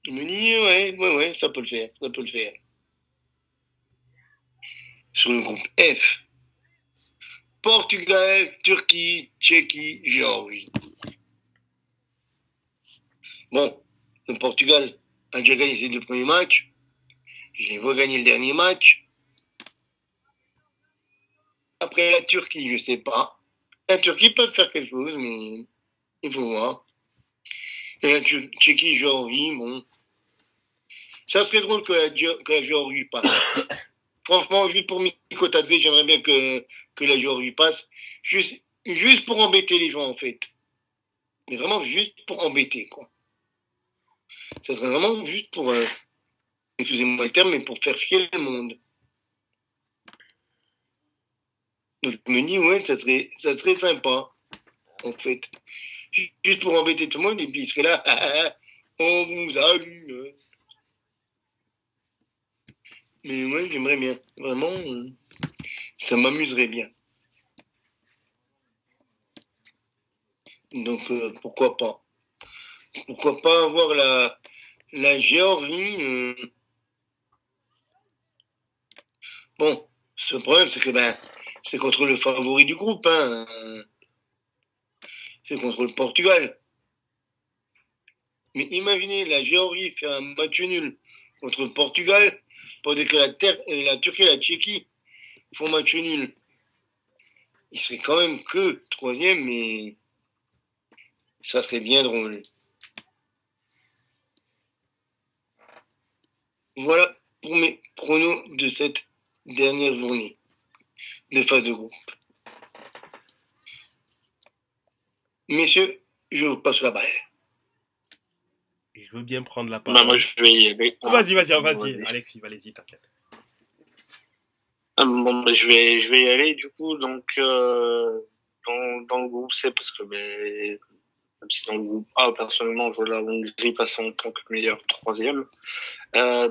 Je me dis, ouais, ça peut le faire, ça peut le faire. Sur le groupe F, Portugal, Turquie, Tchéquie, Géorgie. Bon, le Portugal a déjà gagné ses 2 premiers matchs. Je les vois gagner le dernier match. Après la Turquie, je sais pas. La Turquie peut faire quelque chose, mais il faut voir. Et la Tchéquie, Géorgie, bon. Ça serait drôle que la Géorgie passe. Franchement, juste pour Mikotadze, j'aimerais bien que la Géorgie passe. Juste pour embêter les gens, en fait. Mais vraiment juste pour embêter, quoi. Ça serait vraiment juste pour, excusez-moi le terme, mais pour faire fier le monde. Donc je me dis, ouais, ça serait sympa, en fait. Juste pour embêter tout le monde, et puis il serait là, on vous allume. Mais ouais, j'aimerais bien. Vraiment, ça m'amuserait bien. Donc, pourquoi pas. Pourquoi pas avoir la Géorgie. Bon, ce problème, c'est que c'est contre le favori du groupe, hein. C'est contre le Portugal. Mais imaginez la Géorgie faire un match nul contre le Portugal, pendant que la Turquie et la Tchéquie font match nul. Il serait quand même que 3e, mais ça serait bien drôle. Voilà pour mes pronos de cette dernière journée de phase de groupe. Messieurs, je vous passe la balle. Je veux bien prendre la parole. Moi, je vais y aller. Vas-y, Alexis, vas-y, t'inquiète. Bon, je vais y aller, du coup, donc, dans le groupe C, parce que, même si dans le groupe A, personnellement, je vois la Hongrie passer en tant que meilleur 3e.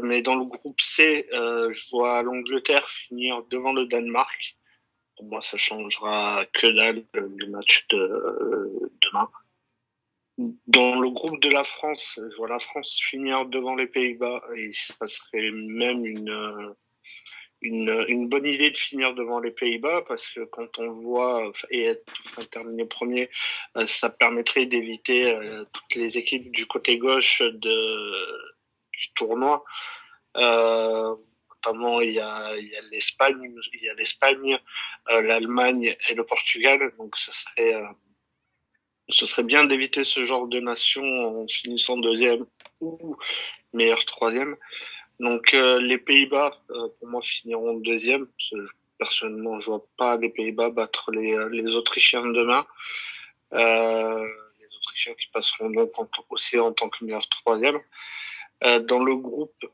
Mais dans le groupe C, je vois l'Angleterre finir devant le Danemark. Pour moi, ça changera que dalle le match de demain. Dans le groupe de la France, je vois la France finir devant les Pays-Bas et ça serait même une bonne idée de finir devant les Pays-Bas parce que quand on voit terminer premier, ça permettrait d'éviter toutes les équipes du côté gauche du tournoi. Notamment il y a l'Espagne, l'Allemagne et le Portugal. Donc ce serait bien d'éviter ce genre de nation en finissant 2e ou meilleur 3e. Donc les Pays-Bas, pour moi, finiront 2e. Personnellement, je vois pas les Pays-Bas battre les Autrichiens demain. Les Autrichiens qui passeront donc aussi en tant que meilleur 3e. Dans le groupe,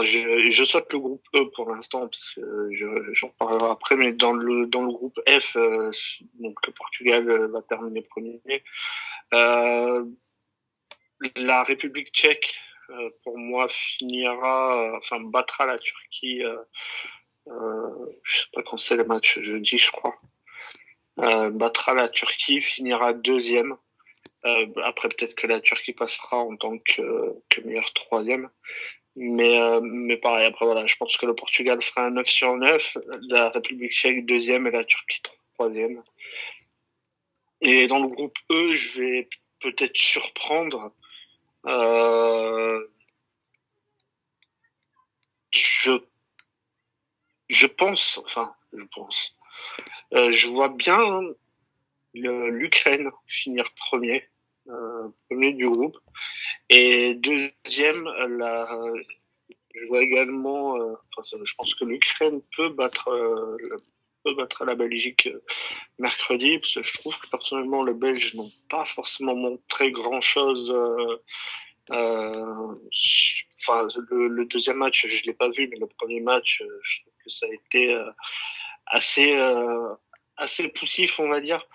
je saute le groupe E pour l'instant parce que j'en parlerai après, mais dans le groupe F, donc le Portugal va terminer premier. La République tchèque, pour moi, battra la Turquie. Je sais pas quand c'est le match, jeudi, je crois. Battra la Turquie, finira 2e. Après, peut-être que la Turquie passera en tant que meilleur 3e. Mais pareil, après, voilà, je pense que le Portugal fera un 9 sur 9, la République tchèque 2e et la Turquie 3e. Et dans le groupe E, je vais peut-être surprendre. Je pense. Je vois bien l'Ukraine finir premier du groupe. Et 2e, je vois également, je pense que l'Ukraine peut battre la Belgique mercredi, parce que je trouve que personnellement les Belges n'ont pas forcément montré grand chose. Le 2e match, je l'ai pas vu, mais le premier match, je trouve que ça a été assez assez poussif, on va dire.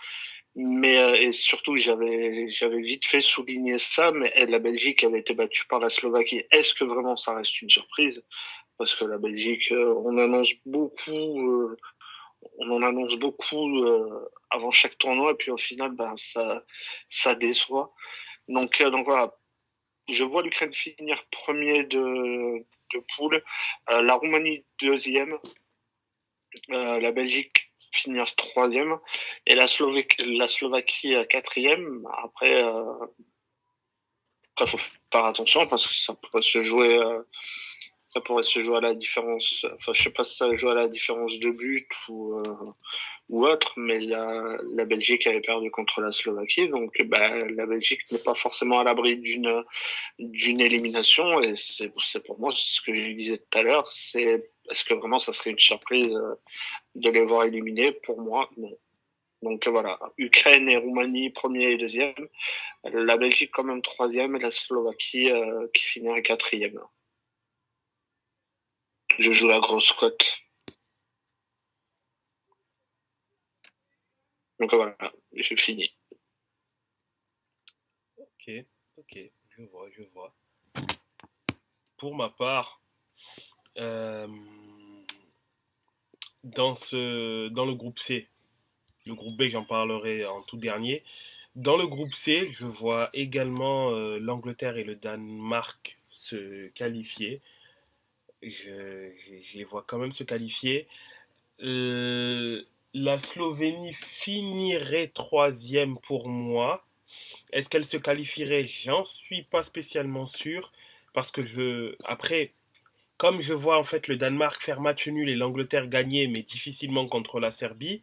Mais et surtout, j'avais vite fait souligner ça, mais la Belgique avait été battue par la Slovaquie. Est-ce que vraiment ça reste une surprise? Parce que la Belgique, on en annonce beaucoup avant chaque tournoi, et puis au final, ben ça déçoit. Donc voilà, je vois l'Ukraine finir premier de poule, la Roumanie deuxième, la Belgique finir troisième et la Slovaquie quatrième. Après, faut faire attention parce que ça pourrait se jouer à la différence. Enfin, je sais pas si ça joue à la différence de but ou autre, mais la Belgique avait perdu contre la Slovaquie, donc la Belgique n'est pas forcément à l'abri d'une élimination, et c'est pour moi ce que je disais tout à l'heure, c'est est-ce que vraiment ça serait une surprise de les voir éliminés? Pour moi, non. Donc voilà, Ukraine et Roumanie premier et deuxième, la Belgique quand même troisième et la Slovaquie qui finirait quatrième. Je joue la grosse cote. Donc voilà, j'ai fini. Ok, je vois. Pour ma part, dans le groupe C, le groupe B, j'en parlerai en tout dernier. Dans le groupe C, je vois également l'Angleterre et le Danemark se qualifier. Je les vois quand même se qualifier. La Slovénie finirait troisième pour moi. Est-ce qu'elle se qualifierait? J'en suis pas spécialement sûr. Parce que après, comme je vois en fait le Danemark faire match nul et l'Angleterre gagner, mais difficilement contre la Serbie,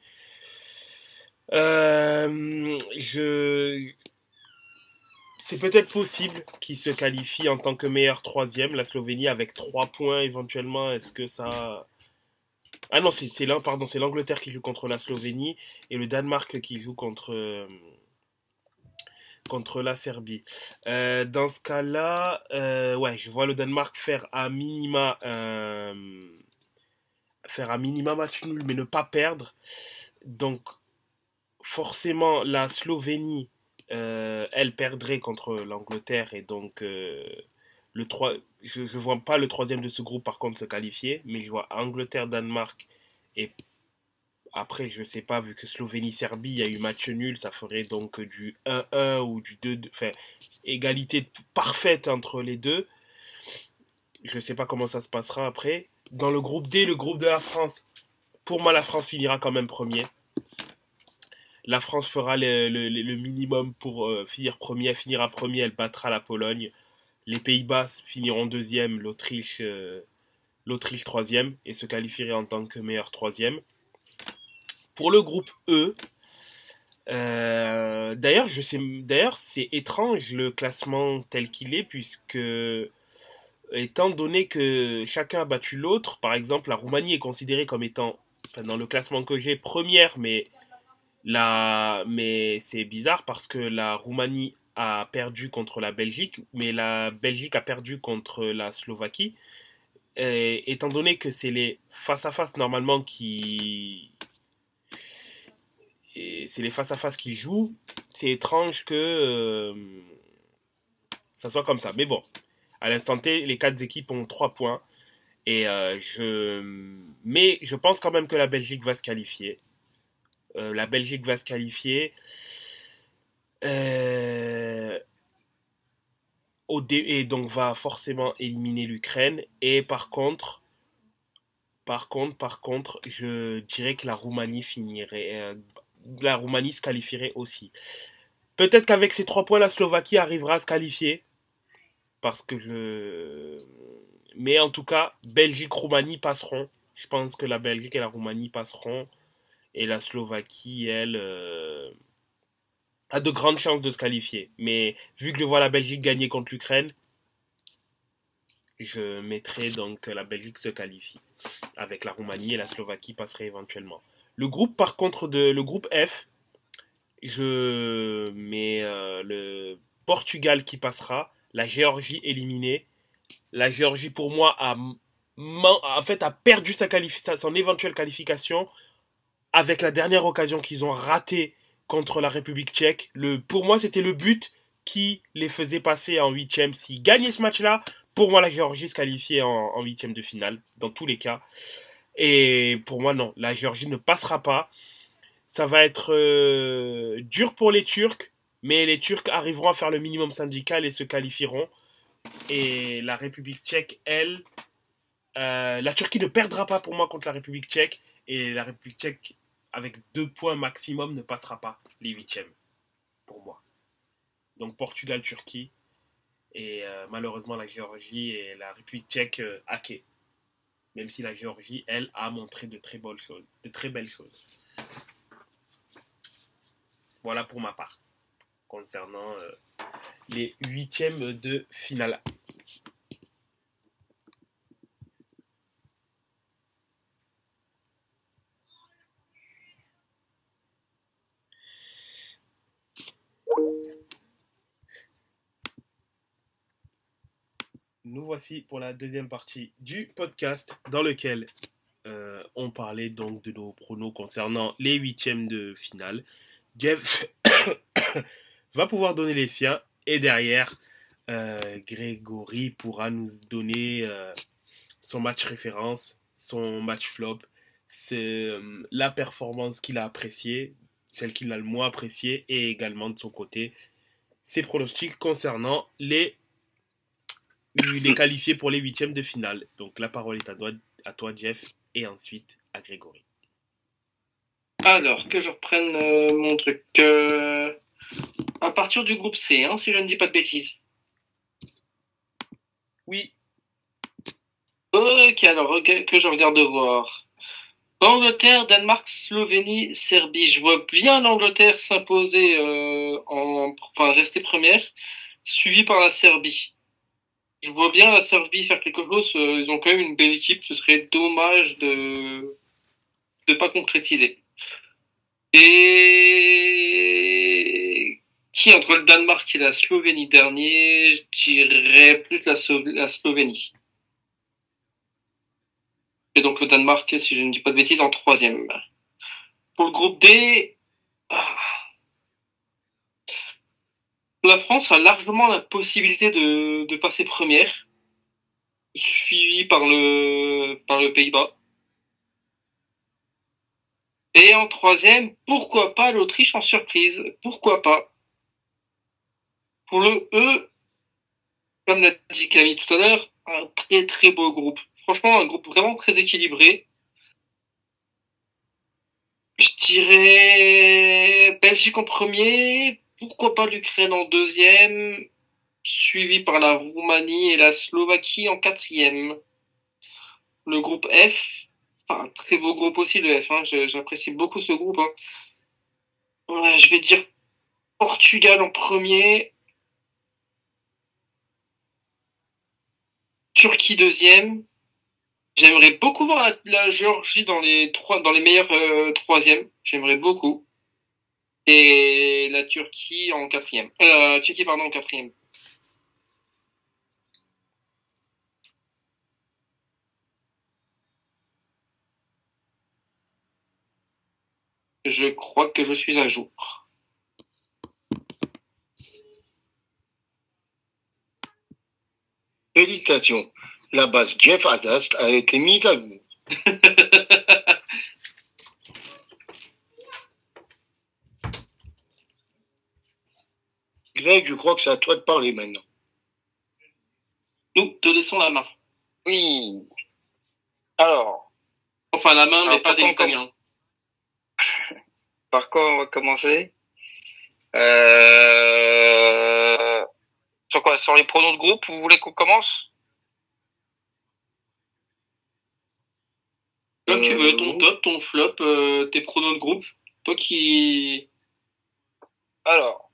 c'est peut-être possible qu'il se qualifie en tant que meilleur troisième, la Slovénie avec 3 points éventuellement. Est-ce que ça... Ah non, c'est l'Angleterre qui joue contre la Slovénie et le Danemark qui joue contre la Serbie. Dans ce cas-là, ouais, je vois le Danemark faire à minima match nul, mais ne pas perdre. Donc, forcément, la Slovénie, elle perdrait contre l'Angleterre et donc je ne vois pas le troisième de ce groupe par contre se qualifier, mais je vois Angleterre, Danemark et après, je sais pas, vu que Slovénie-Serbie, il y a eu match nul, ça ferait donc du 1-1 ou du 2-2, enfin, égalité parfaite entre les deux. Je sais pas comment ça se passera après. Dans le groupe D, le groupe de la France, pour moi, la France finira quand même premier. La France fera le minimum pour finir premier. Elle finira premier, elle battra la Pologne. Les Pays-Bas finiront deuxième, l'Autriche troisième et se qualifierait en tant que meilleur troisième. Pour le groupe E, d'ailleurs, c'est étrange le classement tel qu'il est, puisque étant donné que chacun a battu l'autre, par exemple, la Roumanie est considérée comme étant, enfin, dans le classement que j'ai, première, mais c'est bizarre parce que la Roumanie a perdu contre la Belgique, mais la Belgique a perdu contre la Slovaquie. Et, étant donné que c'est les face-à-face normalement c'est les face-à-face qui jouent, c'est étrange que ça soit comme ça. Mais bon, à l'instant T, les 4 équipes ont 3 points. Mais je pense quand même que la Belgique va se qualifier. La Belgique va se qualifier. Et donc va forcément éliminer l'Ukraine. Et par contre, je dirais que la Roumanie se qualifierait aussi. Peut-être qu'avec ces 3 points, la Slovaquie arrivera à se qualifier. Mais en tout cas, Belgique-Roumanie passeront. Je pense que la Belgique et la Roumanie passeront. Et la Slovaquie, elle, a de grandes chances de se qualifier. Mais vu que je vois la Belgique gagner contre l'Ukraine, je mettrai donc la Belgique se qualifie. Avec la Roumanie et la Slovaquie passerait éventuellement. Le groupe, par contre, le groupe F, je mets le Portugal qui passera, la Géorgie éliminée. La Géorgie, pour moi, a perdu son éventuelle qualification avec la dernière occasion qu'ils ont ratée contre la République tchèque. Pour moi, c'était le but qui les faisait passer en huitième. S'ils gagnaient ce match-là, pour moi, la Géorgie se qualifiait en huitième de finale, dans tous les cas. Et pour moi, non, la Géorgie ne passera pas. Ça va être dur pour les Turcs, mais les Turcs arriveront à faire le minimum syndical et se qualifieront. Et la République tchèque, elle, la Turquie ne perdra pas pour moi contre la République tchèque. Et la République tchèque, avec 2 points maximum, ne passera pas les huitièmes, pour moi. Donc Portugal-Turquie. Et malheureusement, la Géorgie et la République tchèque hackées. Même si la Géorgie, elle, a montré de très belles choses. Voilà pour ma part, concernant les huitièmes de finale. Nous voici pour la deuxième partie du podcast dans lequel on parlait donc de nos pronos concernant les huitièmes de finale. Jeff va pouvoir donner les siens et derrière, Grégory pourra nous donner son match référence, son match flop, c'est la performance qu'il a appréciée, celle qu'il a le moins appréciée et également de son côté ses pronostics concernant les qualifiés pour les huitièmes de finale. Donc la parole est à toi Jeff et ensuite à Grégory. Alors, que je reprenne mon truc. À partir du groupe C, hein, si je ne dis pas de bêtises. Oui. Ok, alors que je regarde voir. Angleterre, Danemark, Slovénie, Serbie. Je vois bien l'Angleterre s'imposer, rester première, suivie par la Serbie. Je vois bien la Serbie faire quelque chose. Ils ont quand même une belle équipe. Ce serait dommage de pas concrétiser. Et qui entre le Danemark et la Slovénie dernier, je dirais plus la Slovénie. Et donc le Danemark, si je ne dis pas de bêtises, en troisième. Pour le groupe D, la France a largement la possibilité de passer première, suivie par le Pays-Bas. Et en troisième, pourquoi pas l'Autriche en surprise? Pourquoi pas? Pour le E, comme l'a dit Camille tout à l'heure, un très très beau groupe. Franchement, un groupe vraiment très équilibré. Je dirais Belgique en premier, pourquoi pas l'Ukraine en deuxième, suivi par la Roumanie et la Slovaquie en quatrième. Le groupe F, un très beau groupe aussi le F, hein, j'apprécie beaucoup ce groupe. Hein. Je vais dire Portugal en premier, Turquie deuxième. J'aimerais beaucoup voir la Géorgie dans les meilleurs troisièmes. J'aimerais beaucoup. Et la Turquie en quatrième. Turquie, pardon, en quatrième. Je crois que je suis à jour. Félicitations. La base Jeff Azast a été mise à jour. Greg, je crois que c'est à toi de parler maintenant. Nous te laissons la main. Oui. Alors. Enfin, la main, mais pas des Italiens. Par quoi on va commencer? Sur quoi? Sur les pronos de groupe, vous voulez qu'on commence? Comme tu veux, ton top, ton flop, tes pronos de groupe. Toi qui... Alors,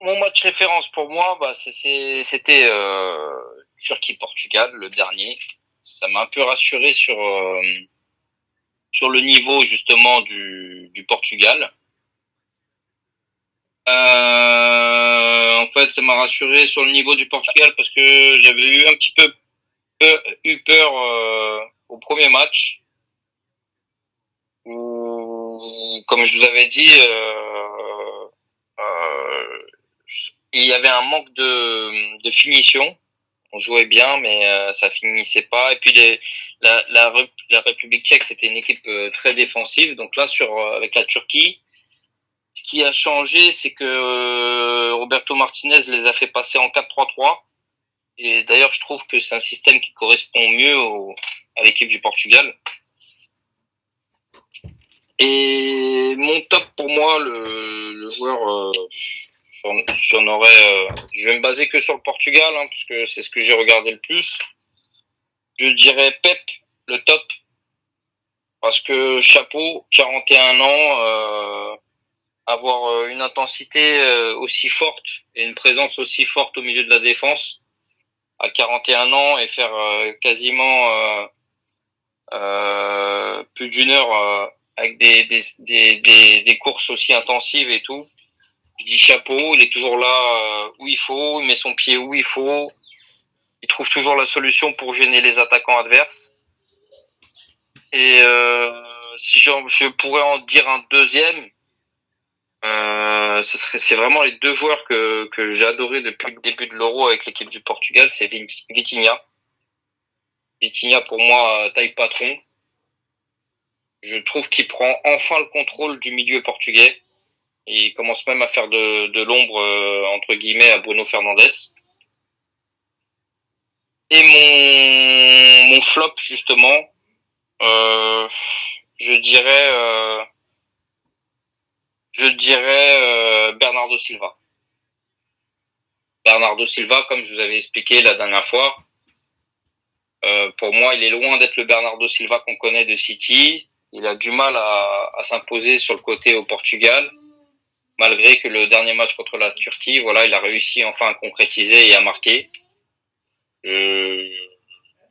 mon match référence pour moi, c'était Turquie-Portugal, le dernier. Ça m'a un peu rassuré sur le niveau justement du Portugal. En fait, ça m'a rassuré sur le niveau du Portugal parce que j'avais eu un petit peu peur au premier match où comme je vous avais dit, il y avait un manque de finition. On jouait bien, mais ça finissait pas. Et puis la République tchèque, c'était une équipe très défensive. Donc là, avec la Turquie, ce qui a changé, c'est que Roberto Martinez les a fait passer en 4-3-3. Et d'ailleurs, je trouve que c'est un système qui correspond mieux à l'équipe du Portugal. Et mon top pour moi, le joueur, je vais me baser que sur le Portugal, hein, parce que c'est ce que j'ai regardé le plus. Je dirais Pep, le top, parce que chapeau, 41 ans, avoir une intensité aussi forte et une présence aussi forte au milieu de la défense à 41 ans et faire quasiment plus d'une heure avec des courses aussi intensives et tout. Je dis chapeau, il est toujours là où il faut, il met son pied où il faut, il trouve toujours la solution pour gêner les attaquants adverses. Et si je pourrais en dire un deuxième, c'est vraiment les deux joueurs que j'ai adoré depuis le début de l'Euro avec l'équipe du Portugal, c'est Vitinha. Vitinha pour moi taille patron. Je trouve qu'il prend enfin le contrôle du milieu portugais. Il commence même à faire de l'ombre entre guillemets à Bruno Fernandes. Et mon flop justement, je dirais Bernardo Silva. Bernardo Silva, comme je vous avais expliqué la dernière fois, pour moi, il est loin d'être le Bernardo Silva qu'on connaît de City. Il a du mal à s'imposer sur le côté au Portugal, malgré que le dernier match contre la Turquie, voilà, il a réussi enfin à concrétiser et à marquer. Je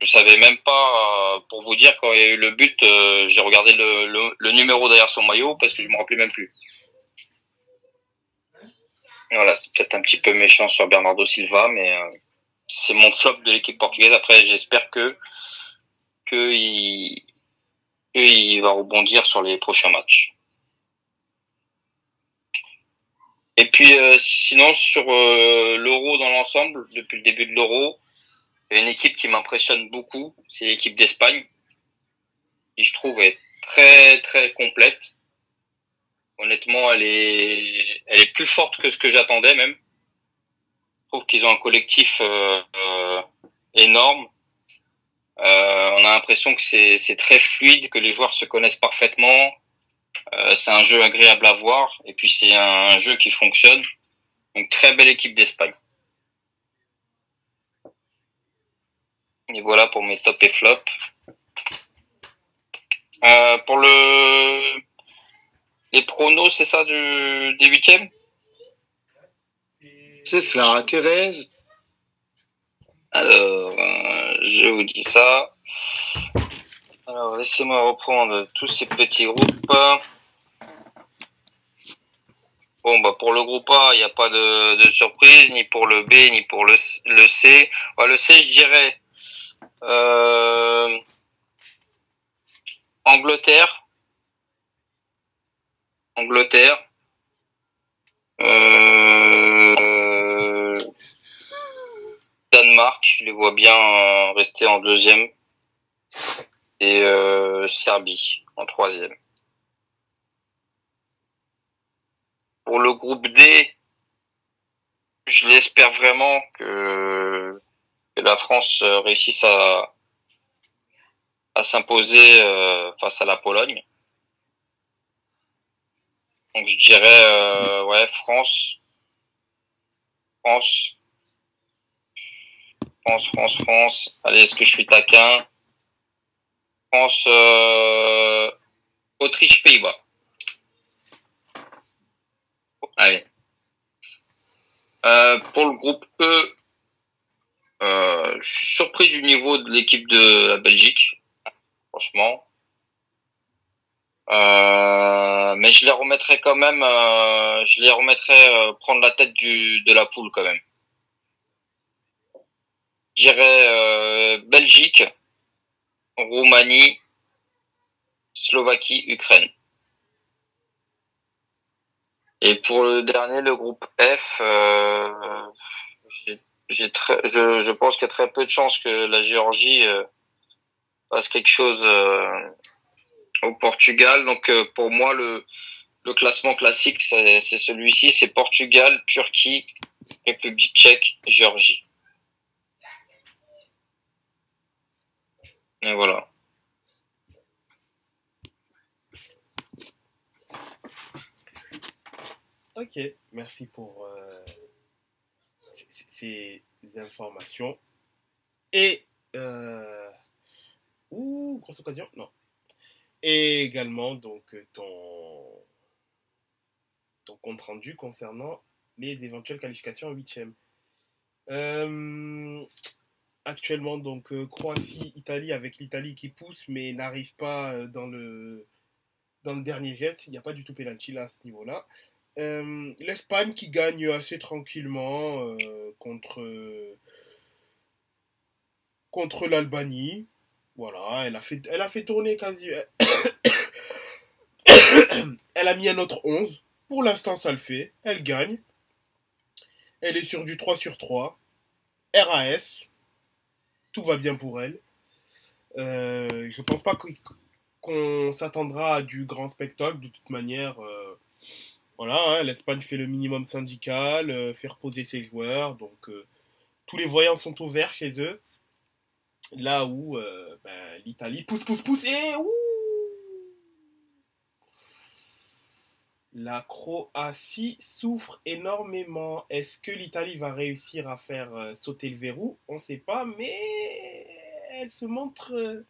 savais même pas, pour vous dire, quand il y a eu le but, j'ai regardé le numéro derrière son maillot parce que je me rappelais même plus. Voilà, c'est peut-être un petit peu méchant sur Bernardo Silva, mais c'est mon flop de l'équipe portugaise. Après, j'espère que il va rebondir sur les prochains matchs. Et puis, sinon, sur l'Euro dans l'ensemble, depuis le début de l'Euro, il y a une équipe qui m'impressionne beaucoup, c'est l'équipe d'Espagne, qui je trouve est très très complète. Honnêtement, elle est plus forte que ce que j'attendais même. Je trouve qu'ils ont un collectif énorme. On a l'impression que c'est très fluide, que les joueurs se connaissent parfaitement. C'est un jeu agréable à voir et puis c'est un jeu qui fonctionne. Donc très belle équipe d'Espagne. Et voilà pour mes top et flop. Pour les pronos, c'est ça des huitièmes? C'est cela, Thérèse. Alors, je vous dis ça. Alors, laissez-moi reprendre tous ces petits groupes. Bon, bah pour le groupe A, il n'y a pas de surprise, ni pour le B, ni pour le C. Ouais, le C, je dirais Angleterre. Danemark, je les vois bien rester en deuxième. Et Serbie en troisième. Pour le groupe D, je l'espère vraiment que la France réussisse à s'imposer face à la Pologne. Donc je dirais ouais, France. Allez, est-ce que je suis taquin? France, Autriche, Pays-Bas. Allez. Pour le groupe E, je suis surpris du niveau de l'équipe de la Belgique, franchement. Mais je les remettrai quand même, prendre la tête de la poule quand même. Je dirais Belgique, Roumanie, Slovaquie, Ukraine. Et pour le dernier, le groupe F, je pense qu'il y a très peu de chances que la Géorgie fasse quelque chose au Portugal. Donc pour moi, le classement classique, c'est celui-ci, c'est Portugal, Turquie, République tchèque, Géorgie. Et voilà. Ok, merci pour ces informations. Et grosse occasion, non. Et également donc ton compte rendu concernant les éventuelles qualifications en huitième. Actuellement donc Croatie, Italie avec l'Italie qui pousse mais n'arrive pas dans le dernier geste. Il n'y a pas du tout pénalty là à ce niveau-là. L'Espagne qui gagne assez tranquillement contre l'Albanie. Voilà, elle a fait tourner quasi. Elle a mis un autre 11. Pour l'instant, ça le fait. Elle gagne. Elle est sur du 3 sur 3. RAS. Tout va bien pour elle. Je pense pas qu'on s'attendra à du grand spectacle. De toute manière, voilà, hein, l'Espagne fait le minimum syndical, fait reposer ses joueurs. Donc, tous les voyants sont ouverts chez eux. Là où l'Italie pousse et la Croatie souffre énormément. Est-ce que l'Italie va réussir à faire sauter le verrou? On ne sait pas, mais elle se montre,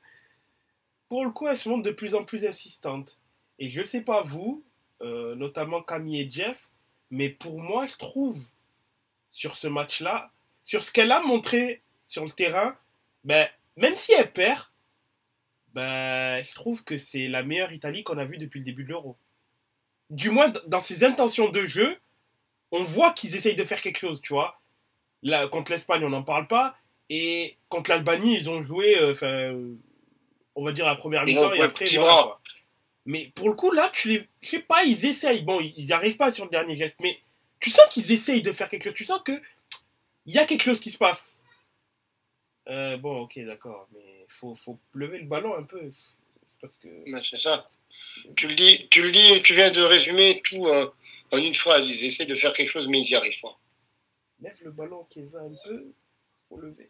pour le coup, elle se montre de plus en plus insistante. Et je ne sais pas vous, notamment Camille et Jeff, mais pour moi, je trouve, sur ce match-là, sur ce qu'elle a montré sur le terrain, même si elle perd, je trouve que c'est la meilleure Italie qu'on a vue depuis le début de l'Euro. Du moins, dans ses intentions de jeu, on voit qu'ils essayent de faire quelque chose, tu vois. Là, contre l'Espagne, on n'en parle pas. Et contre l'Albanie, ils ont joué, on va dire, la première mi-temps et après, voilà, quoi. Mais pour le coup, là, je sais pas, ils essayent. Bon, ils n'y arrivent pas sur le dernier geste, mais tu sens qu'ils essayent de faire quelque chose. Tu sens qu'il y a quelque chose qui se passe. Bon, ok, d'accord, mais faut lever le ballon un peu. Parce que... C'est ça. Tu viens de résumer tout en une phrase. Ils essaient de faire quelque chose, mais ils n'y arrivent pas. Lève le ballon, Kéza, un peu. Faut lever.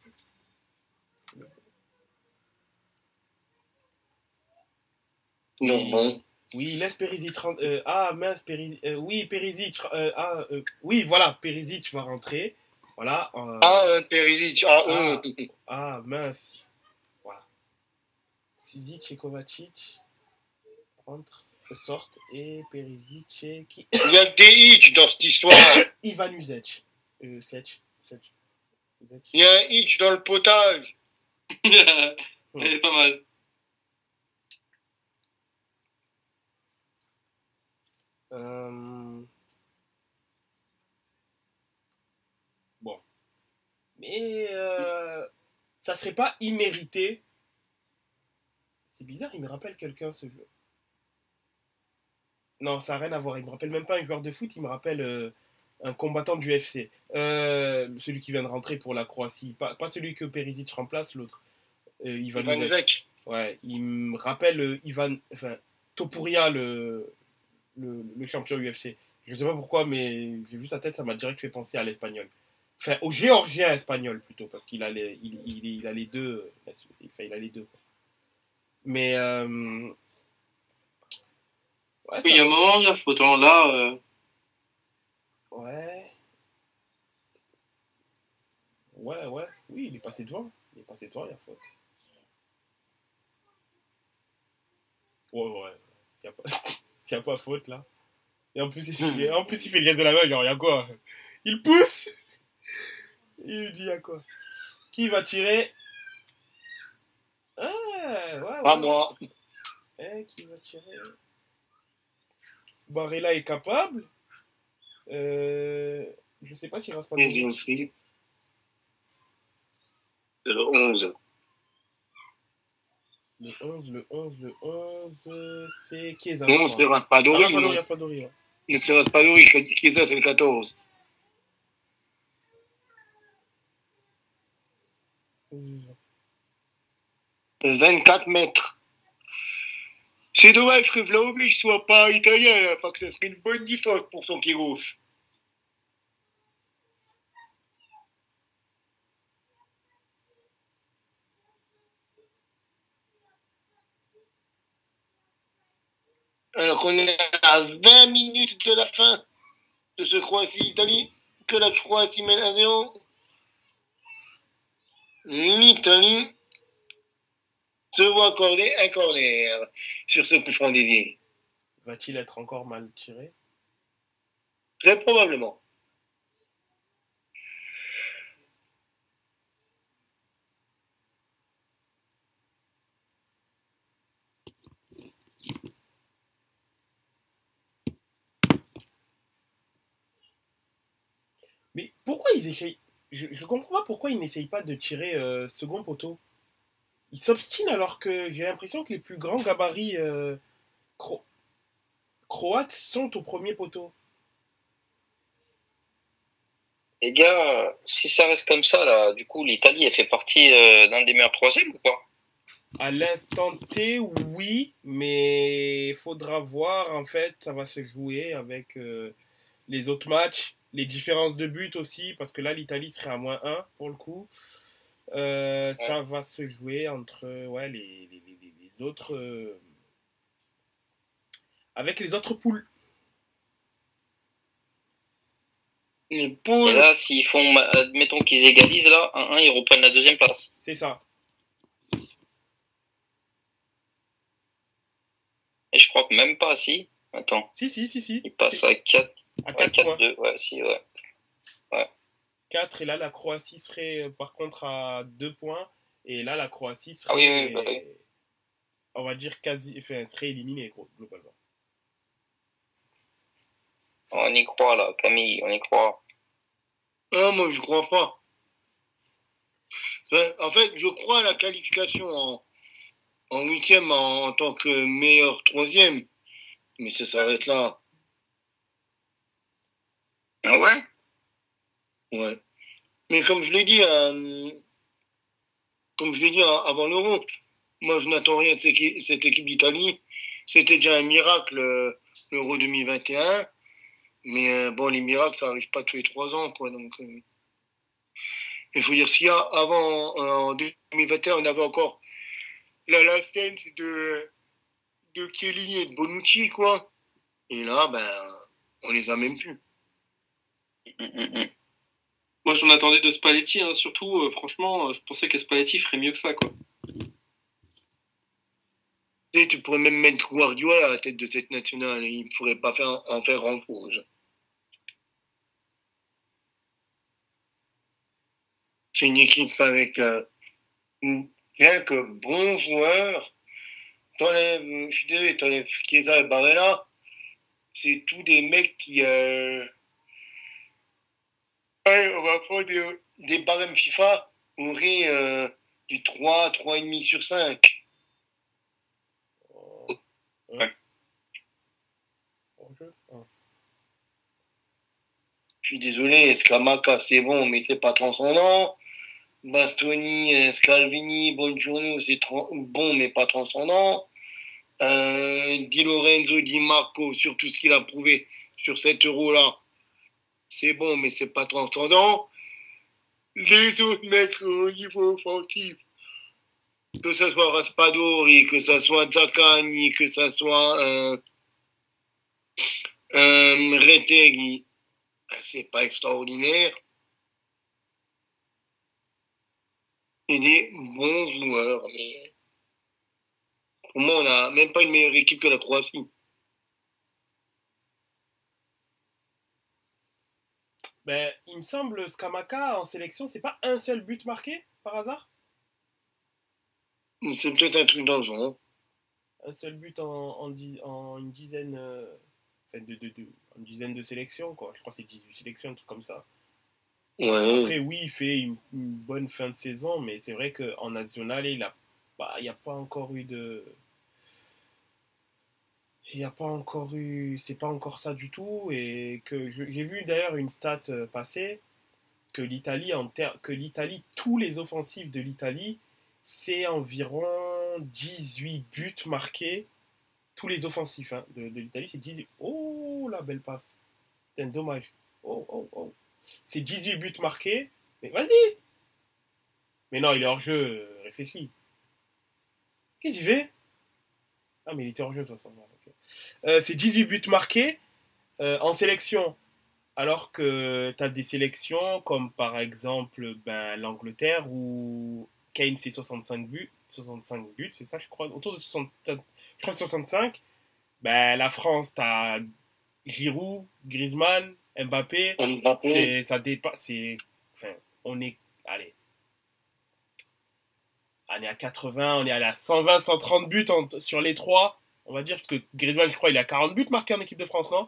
Non, bon. Oui, laisse Perisic rentrer. Mince, Perisic. Oui, Perisic. Oui, voilà, Perisic va rentrer. Voilà. Perisic. Mince. Voilà. Sizic et Kovacic rentrent, sortent et Perisic et qui... Il y a des hitch dans cette histoire. Ivan Uzec. Sech. Il y a un hitch dans le potage. Elle est pas mal. Bon. Mais ça serait pas immérité. C'est bizarre, il me rappelle quelqu'un ce jeu. Non, ça n'a rien à voir. Il me rappelle même pas un joueur de foot, il me rappelle un combattant du UFC. Celui qui vient de rentrer pour la Croatie. Pas celui que Perisic remplace, l'autre. Ivan Uzec. Ouais, il me rappelle Topuria, le champion UFC. Je sais pas pourquoi, mais j'ai vu sa tête, ça m'a direct fait penser à l'espagnol. Enfin, au géorgien espagnol plutôt, parce qu'il a les deux. Il a les deux. Mais ouais, il y a un moment, il y a faute là. Ouais, oui, il est passé devant. Il y a faute. Ouais. S'il n'y a pas faute là. Et en plus, il fait le geste de la main, genre, il y a quoi? Il pousse. Il lui dit, il y a quoi? Qui va tirer? Pas moi. Qui va tirer? Barella est capable. Je sais pas s'il reste pas de le 11. Le 11, c'est Chiesa. Non, c'est Raspadori. Raspadori. C'est Raspadori, Chiesa, c'est le 14. 24 mètres. C'est dommage que Vlahovic soit pas italien, là, parce que ça serait une bonne distance pour son pied gauche. Alors qu'on est à 20 minutes de la fin de ce Croatie-Italie, que la Croatie mène à 0. L'Italie se voit accorder un corner sur ce coup franc dévié. Va-t-il être encore mal tiré? Très probablement. Mais pourquoi ils essayent? Je comprends pas pourquoi ils n'essayent pas de tirer second poteau. Ils s'obstinent alors que j'ai l'impression que les plus grands gabarits croates sont au premier poteau. Les gars, si ça reste comme ça, là, du coup, l'Italie, elle fait partie d'un des meilleurs troisièmes ou pas? À l'instant T, oui, mais faudra voir. En fait, ça va se jouer avec les autres matchs, les différences de but aussi, parce que là, l'Italie serait à -1 pour le coup. Ça va se jouer entre les autres. Avec les autres poules. Les poules. Et là, s'ils font, admettons qu'ils égalisent là, 1-1, ils reprennent la deuxième place. C'est ça. Et je crois que même pas, si. Attends. Si. Ils passent à 4. À 4 points. 4-2, ouais, si, ouais. 4, et là, la Croatie serait par contre à 2 points. Et là, la Croatie serait, Oui. on va dire, serait éliminée, globalement. On y croit, là, Camille, on y croit. Ah, moi, je crois pas. En fait, je crois à la qualification en 8e en tant que meilleur 3e. Mais ça s'arrête là. Ah ouais? Ouais. Mais comme je l'ai dit, avant l'Euro, moi, je n'attends rien de cette équipe d'Italie. C'était déjà un miracle, l'Euro 2021. Mais bon, les miracles, ça arrive pas tous les 3 ans, quoi. Donc, il faut dire s'il y a avant, en 2021, on avait encore la Lassens de Chiellini et de Bonucci, quoi. Et là, on les a même plus. Moi, j'en attendais de Spalletti, hein, surtout, franchement, je pensais que Spalletti ferait mieux que ça, quoi. Tu pourrais même mettre Guardiola à la tête de cette nationale, et il ne pourrait pas en faire en rouge. C'est une équipe avec quelques bons joueurs. Je suis désolé, t'enlèves Chiesa et Barella. C'est tous des mecs qui... on va prendre des barèmes FIFA. On aurait du 3, 3,5 sur 5. Ouais. Je suis désolé, Scamacca, c'est bon, mais c'est pas transcendant. Bastoni, Scalvini, Buongiorno, c'est bon, mais pas transcendant. Di Lorenzo, Di Marco, sur tout ce qu'il a prouvé sur cet euro-là, c'est bon, mais c'est pas transcendant. Les autres mecs au niveau offensif, que ce soit Raspadori, que ce soit Zaccagni, que ce soit Retegui, c'est pas extraordinaire. C'est des bons joueurs, mais pour moi, on n'a même pas une meilleure équipe que la Croatie. Il me semble, Scamacca en sélection, c'est pas un seul but marqué par hasard? C'est peut-être un truc dans le genre. Un seul but en une dizaine, une dizaine de sélections, quoi. Je crois que c'est 18 sélections, un truc comme ça. Ouais. Après, oui, il fait une bonne fin de saison, mais c'est vrai qu'en national, il n'y a pas encore eu de... il n'y a pas encore eu, c'est pas encore ça du tout. Et que j'ai vu d'ailleurs une stat passer que l'Italie, tous les offensifs de l'Italie, c'est environ 18 buts marqués. Tous les offensifs hein, de l'Italie, c'est 18. Oh, la belle passe. C'est dommage. Oh, oh, oh. C'est 18 buts marqués. Mais vas-y. Mais non, il est hors jeu. Réfléchis. Qu'est-ce qu'il fait? Ah, mais il était hors jeu, de toute façon. Okay. C'est 18 buts marqués en sélection. Alors que tu as des sélections comme par exemple l'Angleterre où Kane c'est 65 buts. 65 buts, c'est ça, je crois. Autour de 60, je crois 65. Ben, la France, tu as Giroud, Griezmann, Mbappé. Ça dépasse. Enfin, on est. Allez. On est à 80, on est à 120, 130 buts sur les trois. On va dire, parce que Griezmann, je crois, il a 40 buts marqués en équipe de France, non?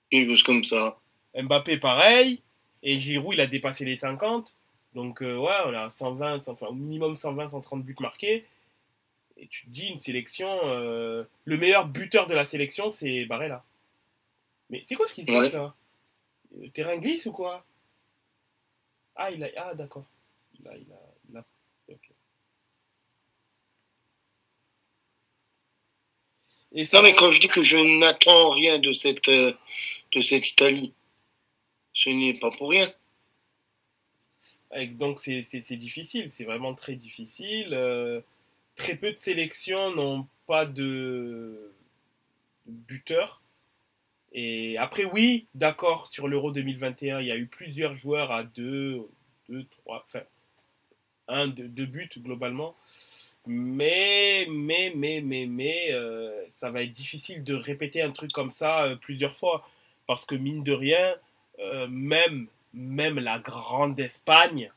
Quelque chose comme ça. Mbappé, pareil. Et Giroud, il a dépassé les 50. Donc, ouais, on a 120, au minimum 120, 130 buts marqués. Et tu te dis, une sélection. Le meilleur buteur de la sélection, c'est Barella. Mais c'est quoi ce qui se passe là? Le terrain glisse ou quoi? Ah, d'accord. Il a. Okay. Et ça, non, mais quand je dis que je n'attends rien de cette Italie, ce n'est pas pour rien. Donc c'est difficile, c'est vraiment très difficile. Très peu de sélections n'ont pas de buteur. Et après, oui, d'accord, sur l'Euro 2021, il y a eu plusieurs joueurs à 2, 3, enfin, 2 buts globalement. Mais ça va être difficile de répéter un truc comme ça plusieurs fois. Parce que mine de rien, même la grande Espagne,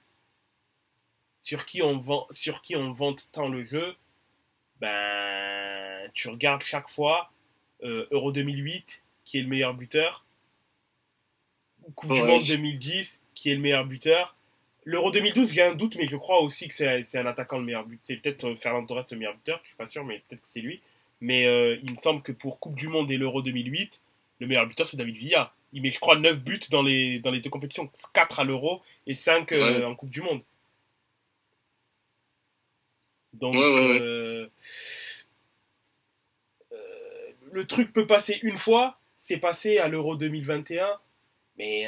sur qui on vante tant le jeu, ben, tu regardes chaque fois Euro 2008, qui est le meilleur buteur, Coupe du Monde 2010, qui est le meilleur buteur. L'Euro 2012, j'ai un doute, mais je crois aussi que c'est un attaquant le meilleur buteur. C'est peut-être Ferland Torres le meilleur buteur, je suis pas sûr, mais peut-être que c'est lui. Mais il me semble que pour Coupe du Monde et l'Euro 2008, le meilleur buteur, c'est David Villa. Il met, je crois, 9 buts dans les deux compétitions. 4 à l'Euro et 5 en Coupe du Monde. Donc, le truc peut passer une fois. C'est passé à l'Euro 2021. Mais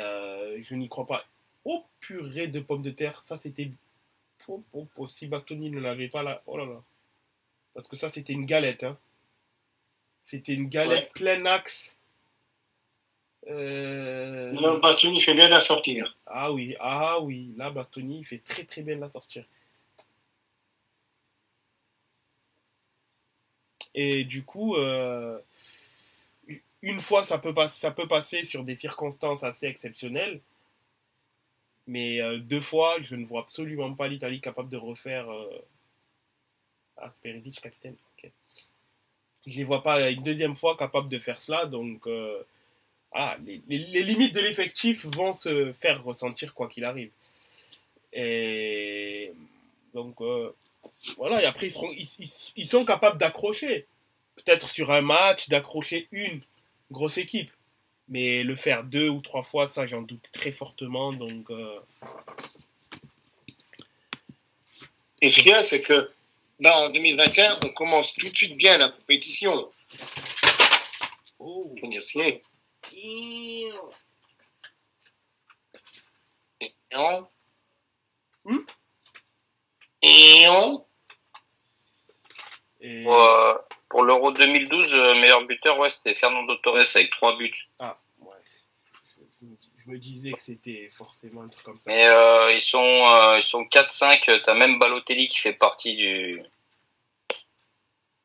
je n'y crois pas. Oh, purée de pommes de terre. Ça, c'était... Si Bastoni ne l'avait pas là... Oh là là. Parce que ça, c'était une galette. Hein. C'était une galette plein axe. Non, Bastoni fait bien de la sortir. Ah oui. Là, Bastoni, il fait très très bien de la sortir. Et du coup... une fois, ça peut passer sur des circonstances assez exceptionnelles. Mais 2 fois, je ne vois absolument pas l'Italie capable de refaire... Perisic, capitaine. Okay. Je ne les vois pas une deuxième fois capable de faire cela. Donc, les limites de l'effectif vont se faire ressentir quoi qu'il arrive. Et donc, voilà. Et après, ils sont capables d'accrocher. Peut-être sur un match, d'accrocher une grosse équipe. Mais le faire 2 ou 3 fois, ça, j'en doute très fortement. Donc, Et ce qu'il y a, c'est que en 2021, on commence tout de suite bien la compétition. Oh. Faut dire ce Et pour l'Euro 2012, meilleur buteur, c'était Fernando Torres avec 3 buts. Ah, ouais. Je me disais que c'était forcément un truc comme ça. Mais ils sont 4-5. T'as même Balotelli qui fait partie du...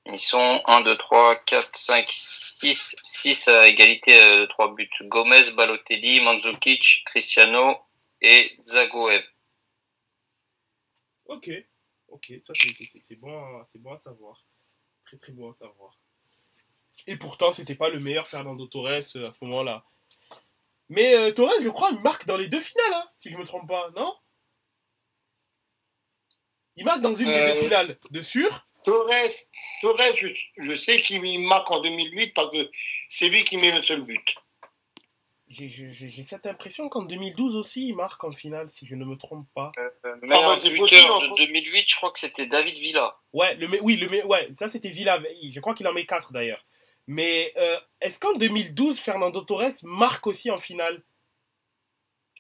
Ils sont 1, 2, 3, 4, 5, 6 à égalité de 3 buts. Gomez, Balotelli, Mandzukic, Cristiano et Zagoev. Ok, ça c'est bon à savoir. Très très bon à savoir. Et pourtant, c'était pas le meilleur Fernando Torres à ce moment-là. Mais Torres, je crois, il marque dans les 2 finales, hein, si je me trompe pas, non? Il marque dans une des 2 finales, de sûr. Torres, je sais qu'il marque en 2008 parce que c'est lui qui met le seul but. J'ai cette impression qu'en 2012 aussi, il marque en finale, si je ne me trompe pas. Meilleur buteur de 2008, je crois que c'était David Villa. Ouais, ouais, ça c'était Villa. Je crois qu'il en met 4 d'ailleurs. Mais est-ce qu'en 2012, Fernando Torres marque aussi en finale?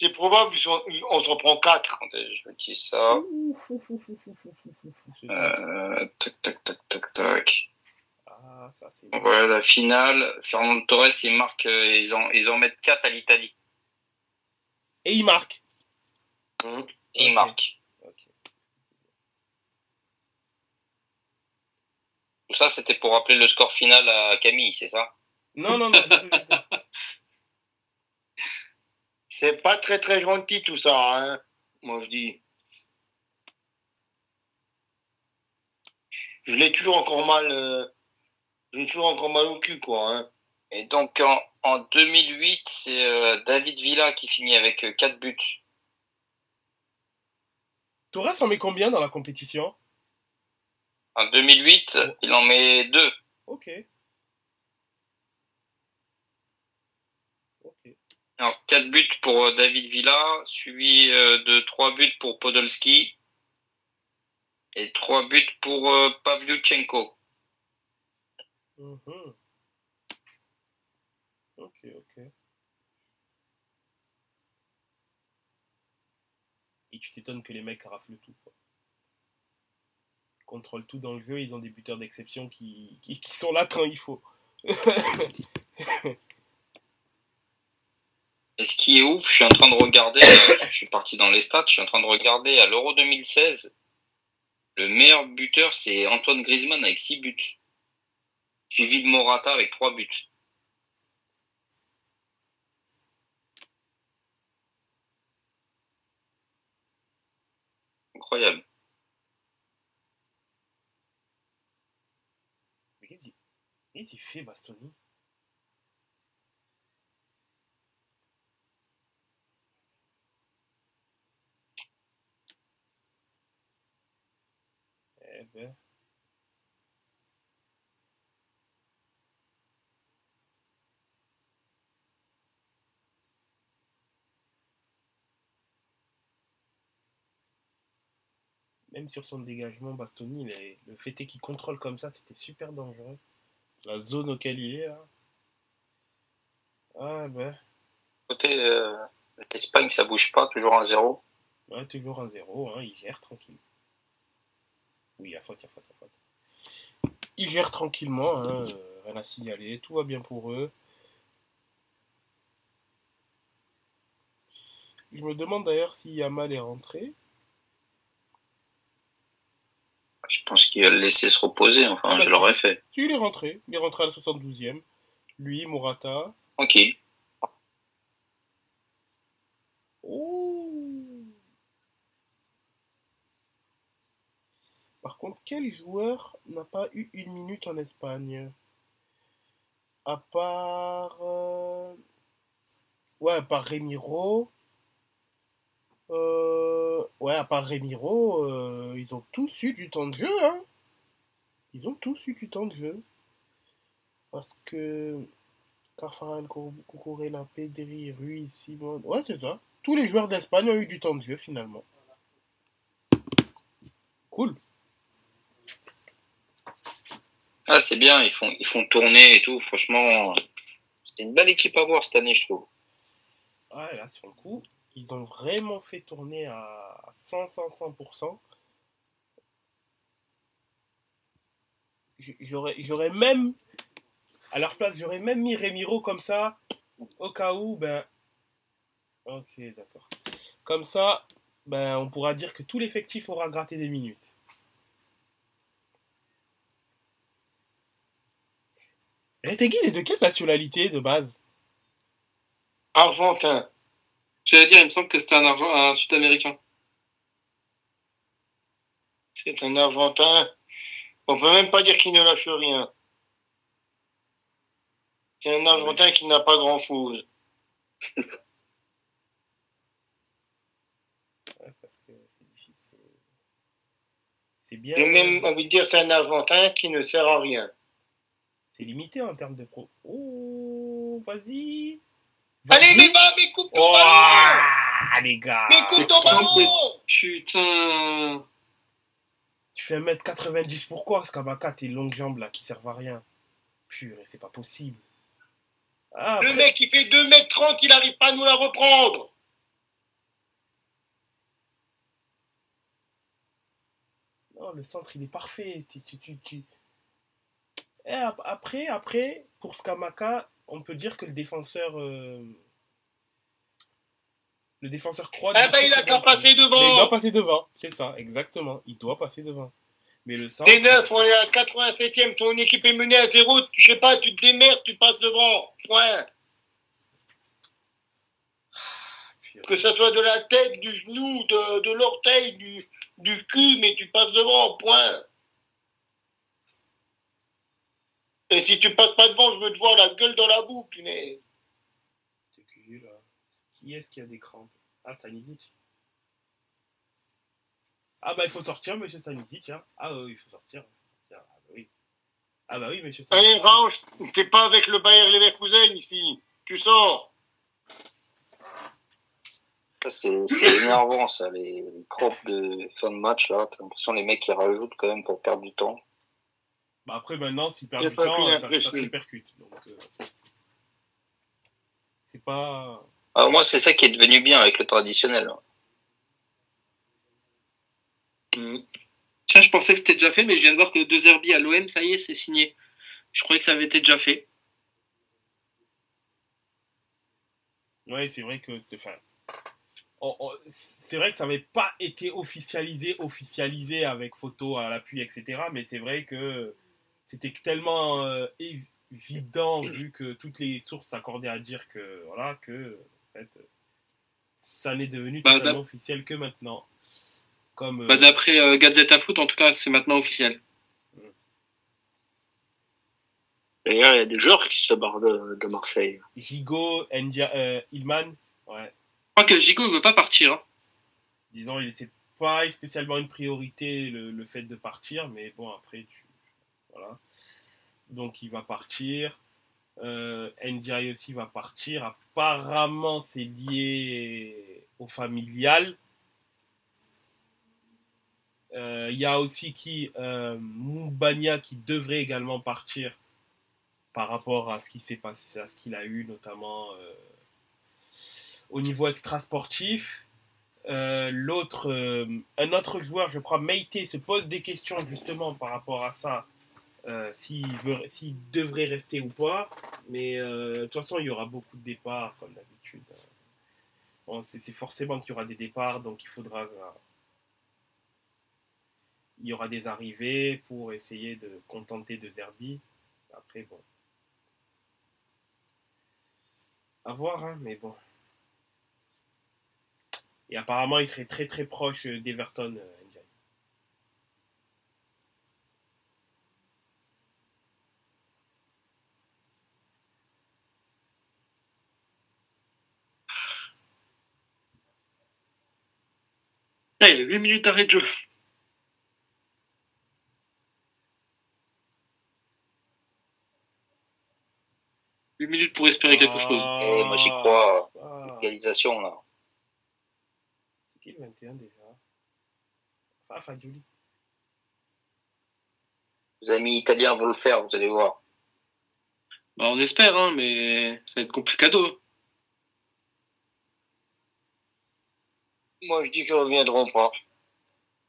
C'est probable, on s'en prend 4. Attendez, je vous dis ça. Tac. Ah, ça c'est. Voilà la finale. Fernando Torres, il marque, ils en mettent 4 à l'Italie. Et il marque. Et il marque. Okay. Tout ça, c'était pour rappeler le score final à Camille, c'est ça? Non. C'est pas très très gentil tout ça, hein. Moi je dis. Je l'ai toujours encore mal. J'ai toujours encore mal au cul, quoi. Hein. Et donc, en 2008, c'est David Villa qui finit avec 4 buts. Torres en met combien dans la compétition? En 2008, il en met 2. Ok. Alors, 4 buts pour David Villa, suivi de 3 buts pour Podolski et 3 buts pour Pavlyuchenko. Ok. Et tu t'étonnes que les mecs raflent tout, quoi. Ils contrôlent tout dans le jeu, ils ont des buteurs d'exception qui sont là quand il faut. Et ce qui est ouf, je suis en train de regarder, je suis parti dans les stats, je suis en train de regarder à l'Euro 2016, le meilleur buteur c'est Antoine Griezmann avec 6 buts, suivi de Morata avec 3 buts. Incroyable. Mais qu'est-ce qu'il fait, Bastoni? Eh ben. Même sur son dégagement, Bastoni, le fait est qu'il contrôle comme ça, c'était super dangereux. La zone auquel il est, là. Ah ben. Côté l'Espagne, ça bouge pas, toujours 1-0. Ouais, toujours 1-0, hein, il gère tranquille. Oui, il y a faute. Ils gèrent tranquillement, hein, rien à signaler, tout va bien pour eux. Je me demande d'ailleurs si Yamal est rentré. Je pense qu'il va le laisser se reposer, enfin, je l'aurais fait. Si, il est rentré à la 72e. Lui, Morata. Tranquille. Oh. Par contre, quel joueur n'a pas eu 1 minute en Espagne? À part... Ouais, à part Remiro. Ouais, à part Remiro, ils ont tous eu du temps de jeu, hein. Ils ont tous eu du temps de jeu. Parce que... Carvajal, Cucurella, Pedri, Ruiz, Simon... Ouais, c'est ça. Tous les joueurs d'Espagne ont eu du temps de jeu, finalement. Cool. Ah, c'est bien, ils font tourner et tout. Franchement, c'est une belle équipe à voir cette année, je trouve. Ouais, là, sur le coup, ils ont vraiment fait tourner à 100%. J'aurais même, à leur place, j'aurais même mis Remiro comme ça, au cas où, ben... Ok, d'accord. Comme ça, ben, on pourra dire que tout l'effectif aura gratté des minutes. Retegui, il est de quelle nationalité de base? Argentin. J'allais dire, il me semble que c'était un Sud-Américain. C'est un Argentin. On peut même pas dire qu'il ne lâche rien. C'est un Argentin qui n'a pas grand-chose. Ouais, parce que C'est bien. J'ai même envie de dire c'est un Argentin qui ne sert à rien. C'est limité en termes de pro. Oh, vas-y. Allez, mais coupe ton ballon! Ah, les gars. Mais coupe ton ballon! Putain. Tu fais 1m90, pourquoi, Skabaka, tes longues jambes là qui servent à rien? Purée, c'est pas possible. Ah, Le mec, il fait 2,30 m, il n'arrive pas à nous la reprendre. non, le centre, il est parfait. Et après, pour Skamaka, on peut dire que le défenseur croate. Eh ben, il a qu'à passer devant. Mais il doit passer devant, c'est ça, exactement. Il doit passer devant. Mais le centre. T'es neuf, on est à 87e, ton équipe est menée à 0, je sais pas, tu te démerdes, tu passes devant. Point. Que ça soit de la tête, du genou, de l'orteil, du cul, mais tu passes devant, point. Et si tu passes pas devant, je veux te voir la gueule dans la boue, punaise. C'est qui, là? Qui est-ce qui a des crampes? Ah, Stanisic. Ah bah il faut sortir, monsieur Stanisic, hein. Ah oui, il faut sortir. Ah bah oui. Ah bah oui, monsieur Stanisic. Allez, Rauch, t'es pas avec le Bayer Leverkusen ici. Tu sors. C'est énervant, ça, les crampes de fin de match, là. T'as l'impression les mecs, ils rajoutent quand même pour perdre du temps. Bah après, maintenant, s'il perd J'ai du pas temps, qu'une ça impression. se répercute. Donc, c'est pas... Alors moi, c'est ça qui est devenu bien avec le traditionnel. Ça, je pensais que c'était déjà fait, mais je viens de voir que De Zerbi à l'OM, ça y est, c'est signé. Je croyais que ça avait été déjà fait. Ouais, c'est vrai que c'est... Enfin, c'est vrai que ça n'avait pas été officialisé avec photo à l'appui, etc. Mais c'est vrai que c'était tellement évident, vu que toutes les sources s'accordaient à dire que, voilà, que, en fait, ça n'est devenu totalement officiel que maintenant. Comme, d'après Gazeta Foot, en tout cas, c'est maintenant officiel. Et là, il y a des joueurs qui se barrent de Marseille. Gigot, Ilman, ouais. Je crois que Gigot ne veut pas partir. Hein. Disons, c'est pas spécialement une priorité le fait de partir, mais bon, après, voilà. Donc, il va partir. NDI aussi va partir. Apparemment, c'est lié au familial. Il y a aussi Moubania qui devrait également partir par rapport à ce qui s'est passé, à ce qu'il a eu, notamment au niveau extra-sportif. Un autre joueur, je crois, Meïté, se pose des questions justement par rapport à ça, s'il devrait rester ou pas. Mais de toute façon, il y aura beaucoup de départs, comme d'habitude. Bon, c'est forcément qu'il y aura des départs, donc il y aura des arrivées pour essayer de contenter De Zerbi. Après, bon. À voir, hein, mais bon. Et apparemment, il serait très très proche d'Everton, Ndiaye. Là, il y a 8 minutes d'arrêt de jeu. 8 minutes pour espérer quelque chose. Et moi, j'y crois. Égalisation, là. C'est qui le 21 déjà? Fagioli. Les amis italiens vont le faire, vous allez voir. Bah, on espère, hein, mais ça va être complicado. Moi, je dis qu'ils reviendront pas.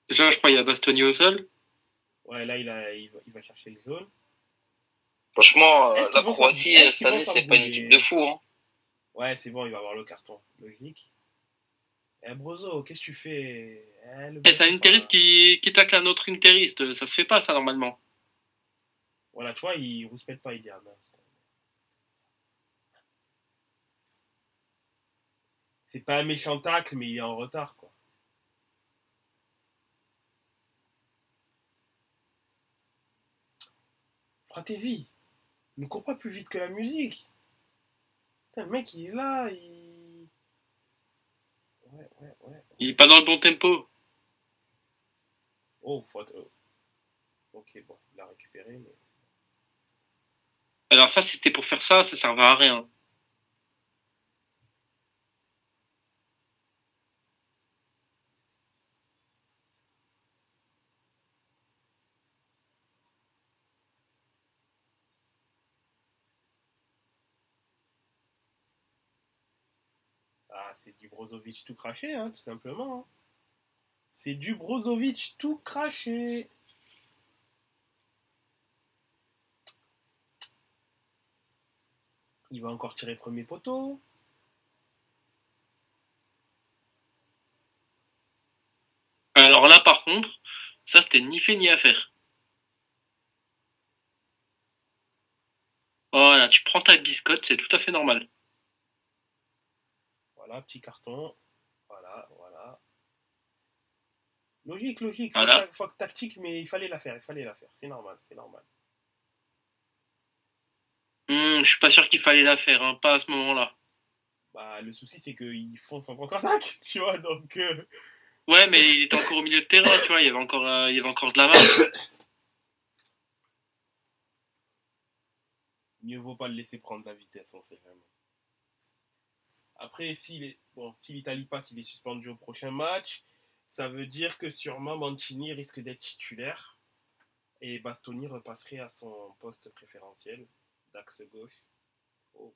Déjà, je crois qu'il y a Bastoni au sol. Ouais, là, il va chercher le jaune. Franchement, Est-ce la qu'ils vont Croatie, s'en- est-ce cette qu'ils vont année, s'en c'est pas une brouiller équipe de fou. Hein. Ouais, c'est bon, il va avoir le carton. Logique. Brozo, qu'est-ce que tu fais? Et c'est un interiste qui tacle un autre interiste. Ça se fait pas, ça, normalement. Voilà, tu vois, il rouspète pas, il dit ah mince. C'est pas un méchant tacle, mais il est en retard, quoi. Fratesi, ne cours pas plus vite que la musique. Putain, le mec, il est là, il... Ouais. Il est pas dans le bon tempo. Oh, faute. Ok, bon, il a récupéré, mais. Alors ça, si c'était pour faire ça, ça servait à rien. Ah, c'est du Brozovic tout craché, hein, tout simplement. Hein. C'est du Brozovic tout craché. Il va encore tirer premier poteau. Alors là, par contre, ça, c'était ni fait ni à faire. Voilà, tu prends ta biscotte, c'est tout à fait normal. Voilà, petit carton. Voilà, voilà. Logique, logique. Voilà. Faute tactique, mais il fallait la faire, il fallait la faire. C'est normal, c'est normal. Je suis pas sûr qu'il fallait la faire, hein, pas à ce moment-là. Bah, le souci, c'est qu'ils foncent en contre-attaque, tu vois, donc... Ouais, mais il était encore au milieu de terrain, tu vois, il y avait encore de la marge. Mieux vaut pas le laisser prendre la vitesse, on sait jamais. Après, si l'Italie passe, il est suspendu au prochain match. Ça veut dire que sûrement Mancini risque d'être titulaire. Et Bastoni repasserait à son poste préférentiel, d'axe gauche. Oh.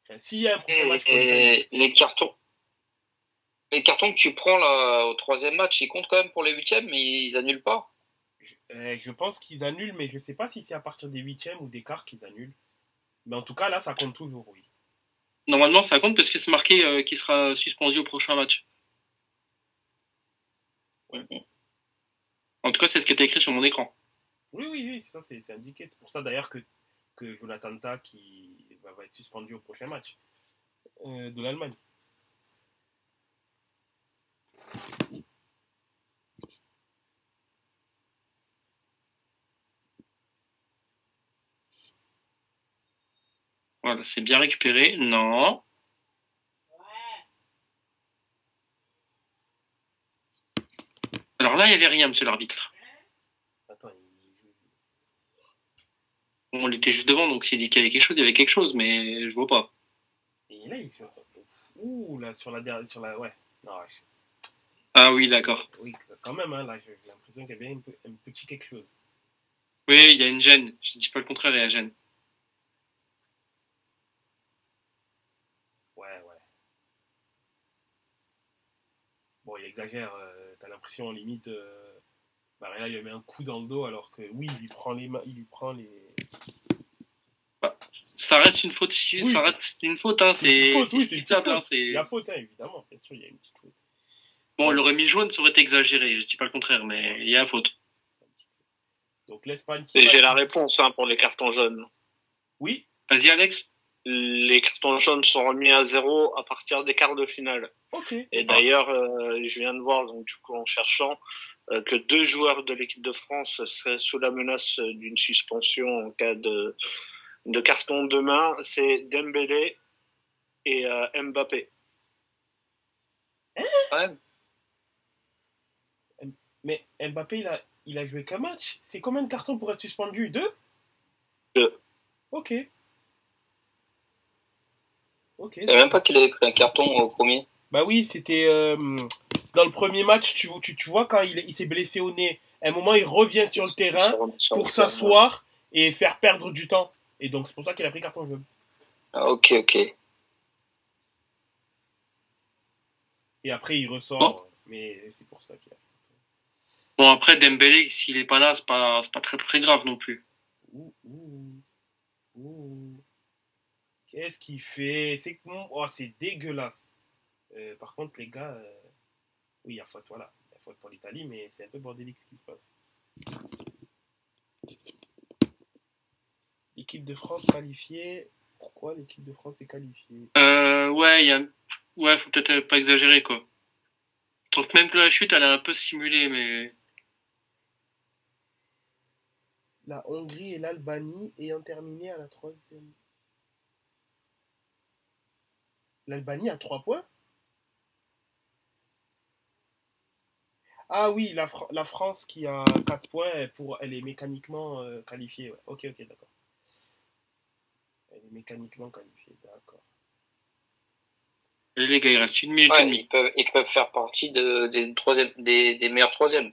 Enfin, s'il y a un prochain match pour l'Italie. Et les cartons que tu prends là au troisième match, ils comptent quand même pour les huitièmes, mais ils annulent pas. Je pense qu'ils annulent, mais je sais pas si c'est à partir des huitièmes ou des quarts qu'ils annulent. Mais en tout cas, là, ça compte toujours, oui. Normalement, ça compte parce que c'est marqué qu'il sera suspendu au prochain match. En tout cas, c'est ce qui était écrit sur mon écran. Oui, oui, oui, ça c'est indiqué. C'est pour ça d'ailleurs que Jonathan Tah va être suspendu au prochain match de l'Allemagne. Voilà, c'est bien récupéré. Non. Alors là, il n'y avait rien, monsieur l'arbitre. Attends, On était juste devant, donc s'il dit qu'il y avait quelque chose, il y avait quelque chose, mais je vois pas. et là, ouh, là, sur la, ouais. Non, Ah oui, d'accord. oui, quand même, hein, là, j'ai l'impression qu'il y avait un petit quelque chose. Oui, il y a une gêne. Je dis pas le contraire, il y a une gêne. Ouais, ouais. Bon, il exagère. T'as l'impression, limite, Barella, il lui met un coup dans le dos, alors que, oui, il lui prend les mains, il lui prend les... Ça reste une faute, Oui, ça reste une faute, hein, c'est oui, c'est une petite stipulable, hein, faute. Il y a faute, hein, évidemment. Bien sûr, il y a une petite faute. Bon, il aurait mis jaune, ça aurait été exagéré, je dis pas le contraire, mais il y a faute. Donc l'Espagne... Et j'ai la réponse hein, pour les cartons jaunes. Oui. Vas-y, Alex. Les cartons jaunes sont remis à 0 à partir des quarts de finale. Ok. Et d'ailleurs, je viens de voir, donc du coup en cherchant, que 2 joueurs de l'équipe de France seraient sous la menace d'une suspension en cas de carton de main. C'est Dembélé et Mbappé. Ouais. Mais Mbappé, il a joué qu'un match. C'est combien de cartons pour être suspendu? 2? 2. Ok. Ok. Je savais même pas qu'il avait pris un carton au premier. Bah oui, c'était dans le premier match, tu vois quand il s'est blessé au nez. À un moment, il revient sur le terrain pour s'asseoir et faire perdre du temps. Et donc, c'est pour ça qu'il a pris carton jaune. Ah, ok, ok. Et après, il ressort. Bon. Mais c'est pour ça qu'il a. Bon, après, Dembélé, s'il est pas là, c'est pas très très grave non plus. Ouh. Qu'est-ce qu'il fait? C'est dégueulasse. Par contre, les gars, oui, il y a faute, voilà. Il y a faute pour l'Italie, mais c'est un peu bordélique ce qui se passe. L'équipe de France qualifiée. Pourquoi l'équipe de France est qualifiée? Ouais, faut peut-être pas exagérer, quoi. Je trouve même que la chute, elle est un peu simulée, mais... La Hongrie et l'Albanie ayant terminé à la 3e. L'Albanie a 3 points? Ah oui, la France qui a 4 points, elle est mécaniquement qualifiée. Ouais. Ok, ok, d'accord. Elle est mécaniquement qualifiée, d'accord. Allez, les gars, il reste 1 minute et Ouais, demie. ils peuvent faire partie des meilleurs troisièmes.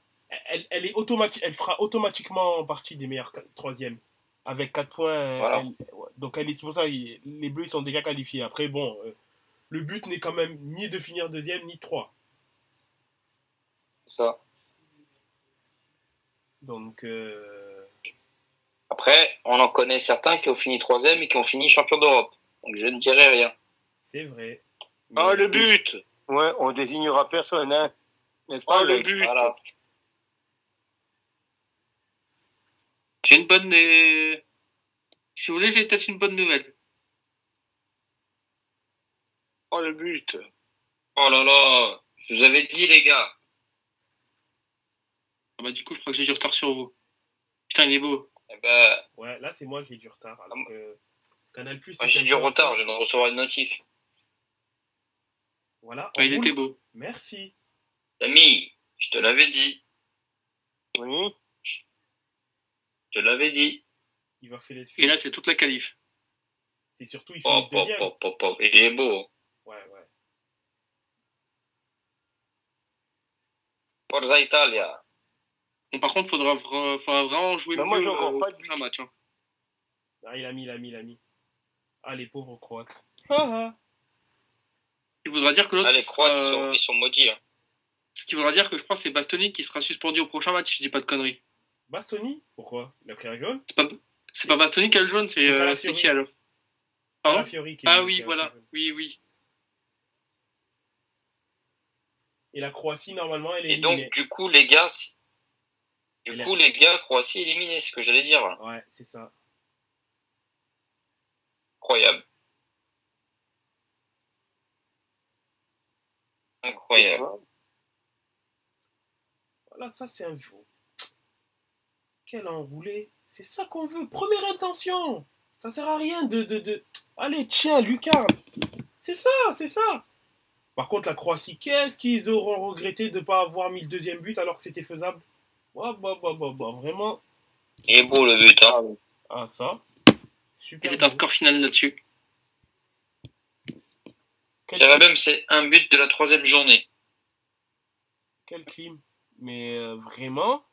Elle est elle fera automatiquement partie des meilleurs troisièmes. Avec 4 points, Voilà. ouais. Donc c'est pour ça les Bleus ils sont déjà qualifiés. Après, bon, le but n'est quand même ni de finir deuxième, ni 3. C'est ça. Donc, Après, on en connaît certains qui ont fini troisième et qui ont fini champion d'Europe. Donc je ne dirai rien. c'est vrai. Ah, Mais- le but! Ouais, on désignera personne, hein. N'est-ce pas, Ah, le Greg? but! Voilà. J'ai une bonne. Si vous voulez, j'ai peut-être une bonne nouvelle. Oh, le but! Oh là là, je vous avais dit les gars. Ah bah, du coup, je crois que j'ai du retard sur vous. Putain, il est beau. Eh ben, Ouais, là c'est moi j'ai du retard. Alors que Canal Plus. moi j'ai du retard, je viens de recevoir une notif. Voilà. Ah, il on était roule. beau. Merci. Ami, je te l'avais dit. Oui. Je te l'avais dit. Il va faire Et là, c'est toute la qualif. Et surtout il fait Hop, hop, deuxième. hop, hop, hop. Il est beau. Ouais, ouais. Forza Italia. Bon, par contre, faudra vraiment jouer Bah, mieux moi, j'ai encore pas de prochain match. Hein. Ah, il a mis. Ah, les pauvres Croates. Ah, Ce qui voudra dire que l'autre. Ah, les sera- Croates, ils sont maudits. Hein. Ce qui voudra dire que je crois que c'est Bastoni qui sera suspendu au prochain match, si je dis pas de conneries. Bastoni. Pourquoi? Il a pris un jaune. C'est pas Bastoni qui a le jaune, C'est Calafiori. c'est qui alors? Pardon? Calafiori qui Ah qui oui, a voilà. pris un jaune. Oui, oui. Et la Croatie normalement elle est Et donc, éliminée. du coup, les gars, Et là- Croatie éliminée, c'est ce que j'allais dire. Là. Ouais, c'est ça. Incroyable. Incroyable. Voilà, ça c'est un faux. Quel enroulé. C'est ça qu'on veut. Première intention. Ça sert à rien de... Allez, tiens, Lucarne. C'est ça, c'est ça. Par contre, la Croatie, qu'est-ce qu'ils auront regretté de ne pas avoir mis le deuxième but alors que c'était faisable? Vraiment. Il est beau le but. Hein. Ah, ça. Et Super. c'est un beau. score final là-dessus. Quel, J'avais même, c'est un but de la 3e journée. quel crime. Mais vraiment,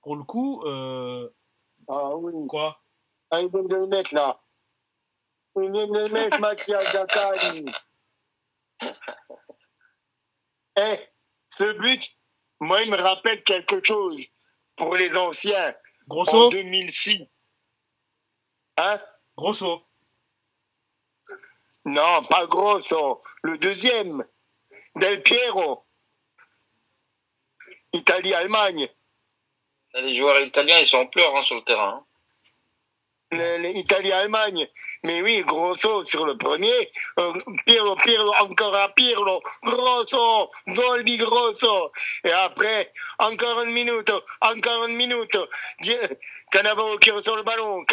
pour le coup, Ah oui. quoi? Ah, il vient de le mettre, là. Il vient de le mettre, Mathias Gattani. Eh, ce but, moi, il me rappelle quelque chose pour les anciens. Grosso? En 2006. Hein? Grosso. Non, pas Grosso. Le deuxième. Del Piero. Italie-Allemagne. Les joueurs italiens, ils sont en pleurs hein, sur le terrain. Hein. Italie-Allemagne. Mais oui, Grosso sur le premier. Pirlo, encore à Pirlo. Grosso, gol di Grosso. Et après, encore une minute. Cannavaro qui reçoit le ballon.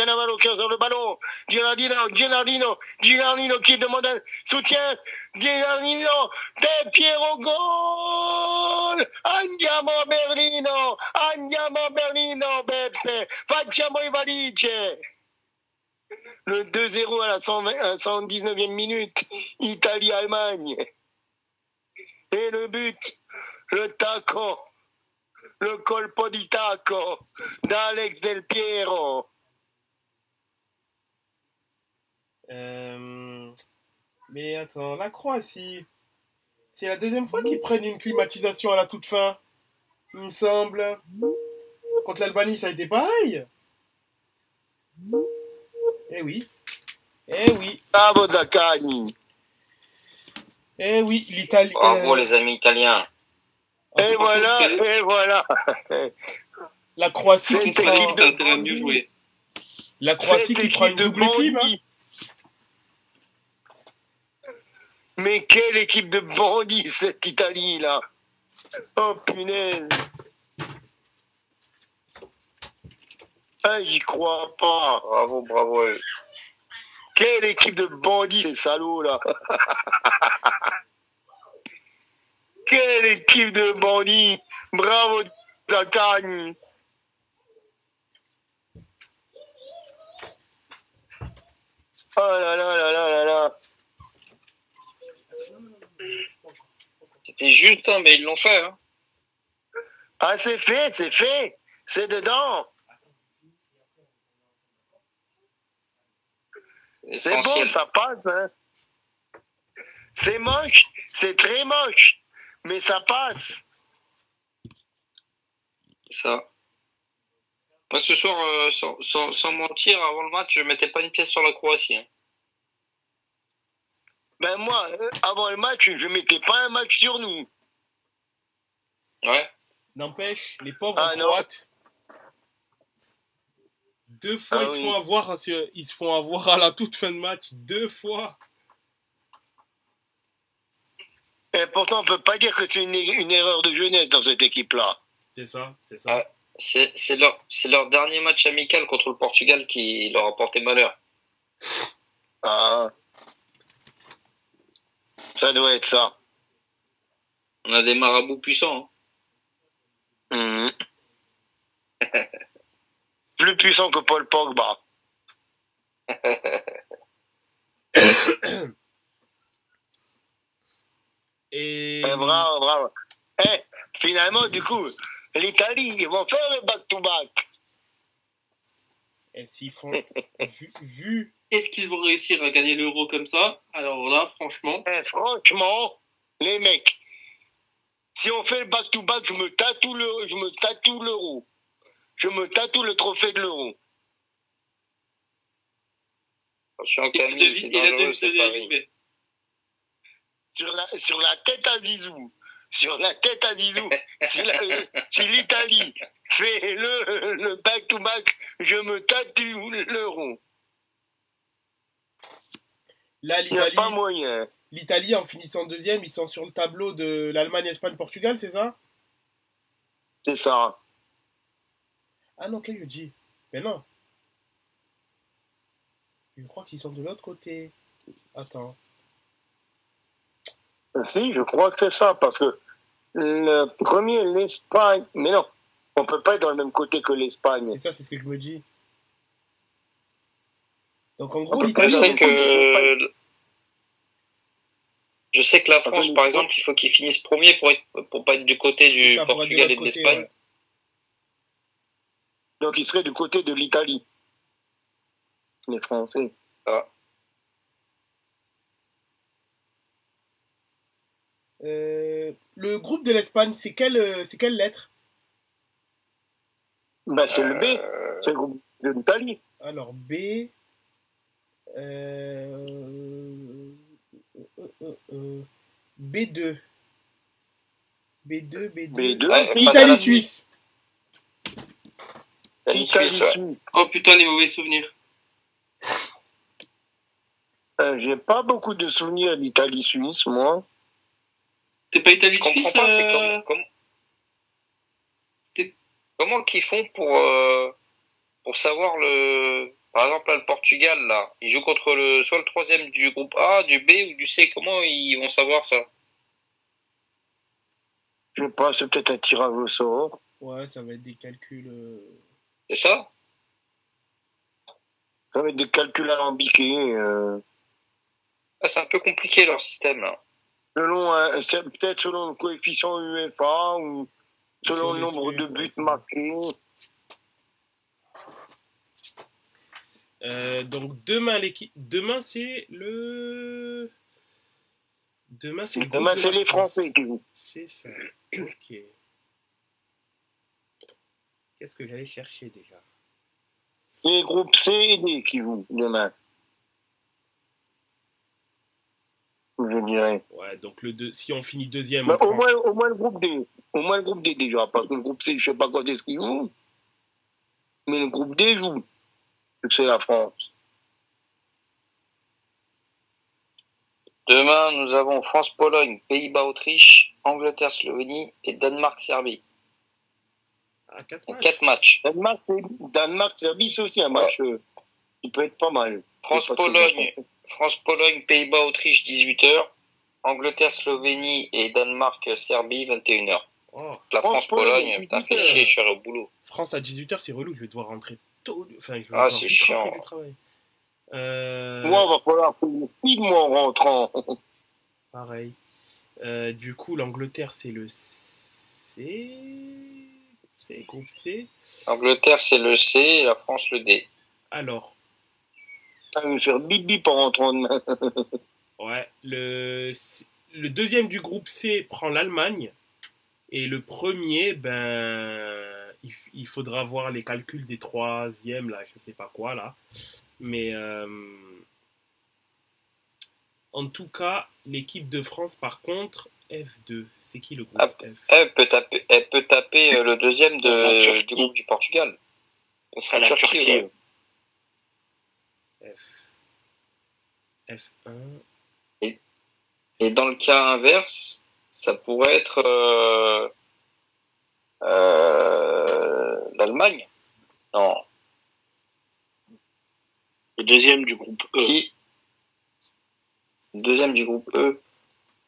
Gilardino qui demande un soutien. Gilardino, Del Piero, gol! Andiamo a Berlino, Beppe. Facciamo i valigie. Le 2-0 à la 119e minute, Italie-Allemagne. Et le but, le taco, le colpo di taco d'Alex Del Piero. Mais attends, la Croatie, c'est la deuxième fois qu'ils prennent une climatisation à la toute fin, il me semble. Contre l'Albanie, ça a été pareil. Eh oui. Bravo Zaccagni. Eh oui, l'Italie. Bravo les amis italiens. Et voilà. La Croatie qui Cette prend, équipe de T'as mieux joué. la Croatie Cette qui prend une équipe de double équipe. Hein. bandits. Mais quelle équipe de bandits, cette Italie-là. Oh punaise. Ah, j'y crois pas. Bravo. Quelle équipe de bandits, ces salauds-là. Quelle équipe de bandits. Bravo, Takani. Oh là là là là là là. C'était juste, hein, mais ils l'ont fait. Hein. Ah, c'est fait, c'est dedans. C'est bon, ça passe. Hein. C'est moche, c'est très moche, mais ça passe. Ça. Moi, ce soir, sans mentir, avant le match, je mettais pas une pièce sur la Croatie. Hein. Ben moi, avant le match, je mettais pas un match sur nous. Ouais. N'empêche, les pauvres Croates, 2 fois ils se font avoir à la toute fin de match, 2 fois. Et pourtant, on peut pas dire que c'est une erreur de jeunesse dans cette équipe-là. C'est ça. C'est leur dernier match amical contre le Portugal qui leur a porté malheur. Ah. Ça doit être ça. On a des marabouts puissants. Hein. Plus puissant que Paul Pogba. Bravo. Finalement, du coup, l'Italie, ils vont faire le back-to-back. Et s'ils font... vu... Est-ce qu'ils vont réussir à gagner l'Euro comme ça? Alors là, franchement... Franchement, les mecs, si on fait le back-to-back, je me tatoue l'Euro. Je me tatoue le trophée de l'Euro. Attention, Camille, c'est dangereux, c'est Paris. Sur la tête à Zizou. Si l'Italie fait le back-to-back, je me tatoue l'Euro. Là, il n'y a pas moyen. L'Italie, en finissant deuxième, ils sont sur le tableau de l'Allemagne, Espagne, Portugal, c'est ça? C'est ça. Ah non, qu'est-ce que je dis? Mais non. Je crois qu'ils sont de l'autre côté. Attends. Si, je crois que c'est ça, parce que le premier, l'Espagne... Mais non, on ne peut pas être dans le même côté que l'Espagne. C'est ça, c'est ce que je me dis. Donc en gros, l'Italie... Je sais que la France, par exemple, il faut qu'ils finissent premier pour pas être du côté du Portugal et de l'Espagne. Ouais. Donc ils seraient du côté de l'Italie. Les Français. Ah. Le groupe de l'Espagne, c'est quelle lettre? Ben, c'est le B. C'est le groupe de l'Italie. Alors, B. B2. B2, c'est Italie-Suisse. Italie-Suisse. Oh putain, les mauvais souvenirs. J'ai pas beaucoup de souvenirs d'Italie-Suisse, moi. T'es pas Italie-Suisse Comment qu'ils font pour savoir Par exemple, là, le Portugal, là, ils jouent contre soit le troisième du groupe A, du B ou du C. Comment ils vont savoir ça? Je sais pas, c'est peut-être un tirage au sort. Ouais, ça va être des calculs... C'est ça? Ça va être des calculs alambiqués. Ah, c'est un peu compliqué, leur système, là. C'est peut-être selon le coefficient UEFA ou selon le nombre de buts marqués. Donc demain c'est le... Demain c'est les Français qui jouent. C'est ça. Ok. Qu'est-ce que j'allais chercher déjà? Les groupes C et D qui jouent demain. Je dirais. Ouais, donc si on finit deuxième... Bah, au moins le groupe D. Au moins le groupe D déjà. Parce que le groupe C, je sais pas quand est-ce qu'il joue. Mais le groupe D joue. C'est la France. Demain, nous avons France-Pologne, Pays-Bas-Autriche, Angleterre-Slovénie et Danemark-Serbie. Ah, 4 matchs. Danemark-Serbie, c'est aussi un match qui peut être pas mal. France-Pologne, Pays-Bas-Autriche, 18h. Angleterre-Slovénie et Danemark-Serbie, 21h. Oh, La France-Pologne, putain, fais chier, je serai au boulot. France à 18h, c'est relou, je vais devoir rentrer tôt. Enfin, je vais Ah, devoir c'est vite chiant. rentrer du travail. Moi, on va falloir faire une film en rentrant. Pareil. Du coup, l'Angleterre, c'est le C. C'est groupe C. L'Angleterre, c'est le C et la France, le D. Alors, Ça va me faire bip bip en rentrant demain. ouais, le deuxième du groupe C prend l'Allemagne. Et le premier, ben, il faudra voir les calculs des troisièmes, là, je sais pas quoi, là. Mais en tout cas, l'équipe de France, par contre, F2. C'est qui le groupe F? Elle peut taper le deuxième du groupe du Portugal. Ce sera la Turquie. Ouais. F1. Et dans le cas inverse, ça pourrait être l'Allemagne. Non. Le deuxième du groupe E. Si. Deuxième du groupe E.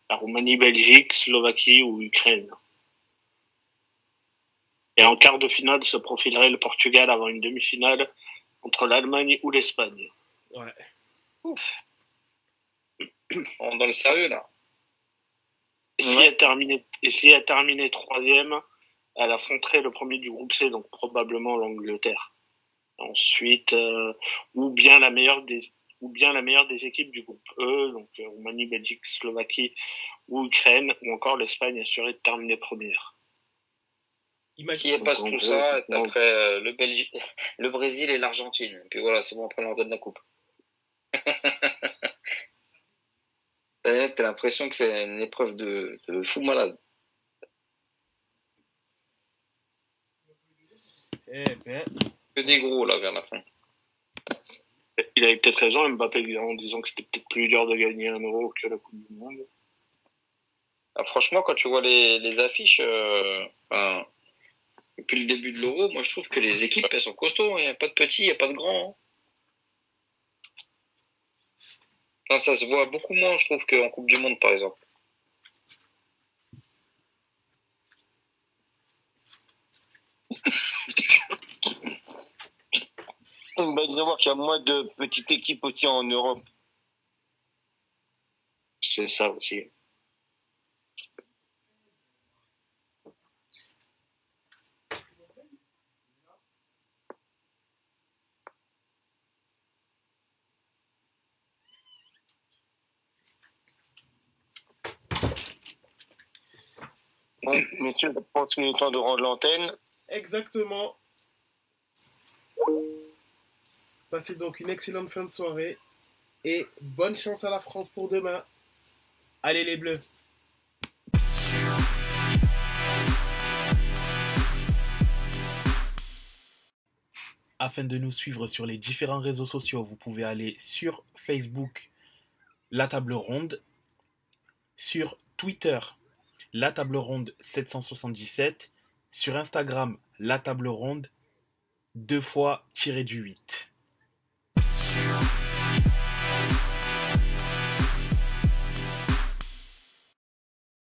La Roumanie, Belgique, Slovaquie ou Ukraine. Et en quart de finale se profilerait le Portugal avant une demi-finale entre l'Allemagne ou l'Espagne. Ouais. On est dans le sérieux, là. Et si elle terminait troisième, elle affronterait le premier du groupe C, donc probablement l'Angleterre. Ensuite, ou bien la meilleure des équipes du groupe E, donc Roumanie, Belgique, Slovaquie ou Ukraine, ou encore l'Espagne assurée de terminer première. Si elle passe tout ça, elle taperait le Brésil et l'Argentine. Et puis voilà, c'est bon, après on leur donne la coupe. T'as l'impression que c'est une épreuve de fou malade. Eh ben. Que des gros, là, vers la fin. Il avait peut-être raison, Mbappé, en disant que c'était peut-être plus dur de gagner un euro que la Coupe du Monde. Ah, franchement, quand tu vois les affiches, depuis le début de l'euro, moi je trouve que les équipes, elles sont costauds. Il n'y a pas de petits, il n'y a pas de grands. Enfin, ça se voit beaucoup moins, je trouve, qu'en Coupe du Monde, par exemple. On va savoir qu'il y a moins de petites équipes aussi en Europe. C'est ça aussi. Bon, messieurs, je pense qu'il est temps de rendre l'antenne. Exactement. Passez donc une excellente fin de soirée et bonne chance à la France pour demain. Allez les Bleus. Afin de nous suivre sur les différents réseaux sociaux, vous pouvez aller sur Facebook, La Table Ronde, sur Twitter, La Table Ronde 777, sur Instagram, La Table Ronde 2 fois tiré du 8.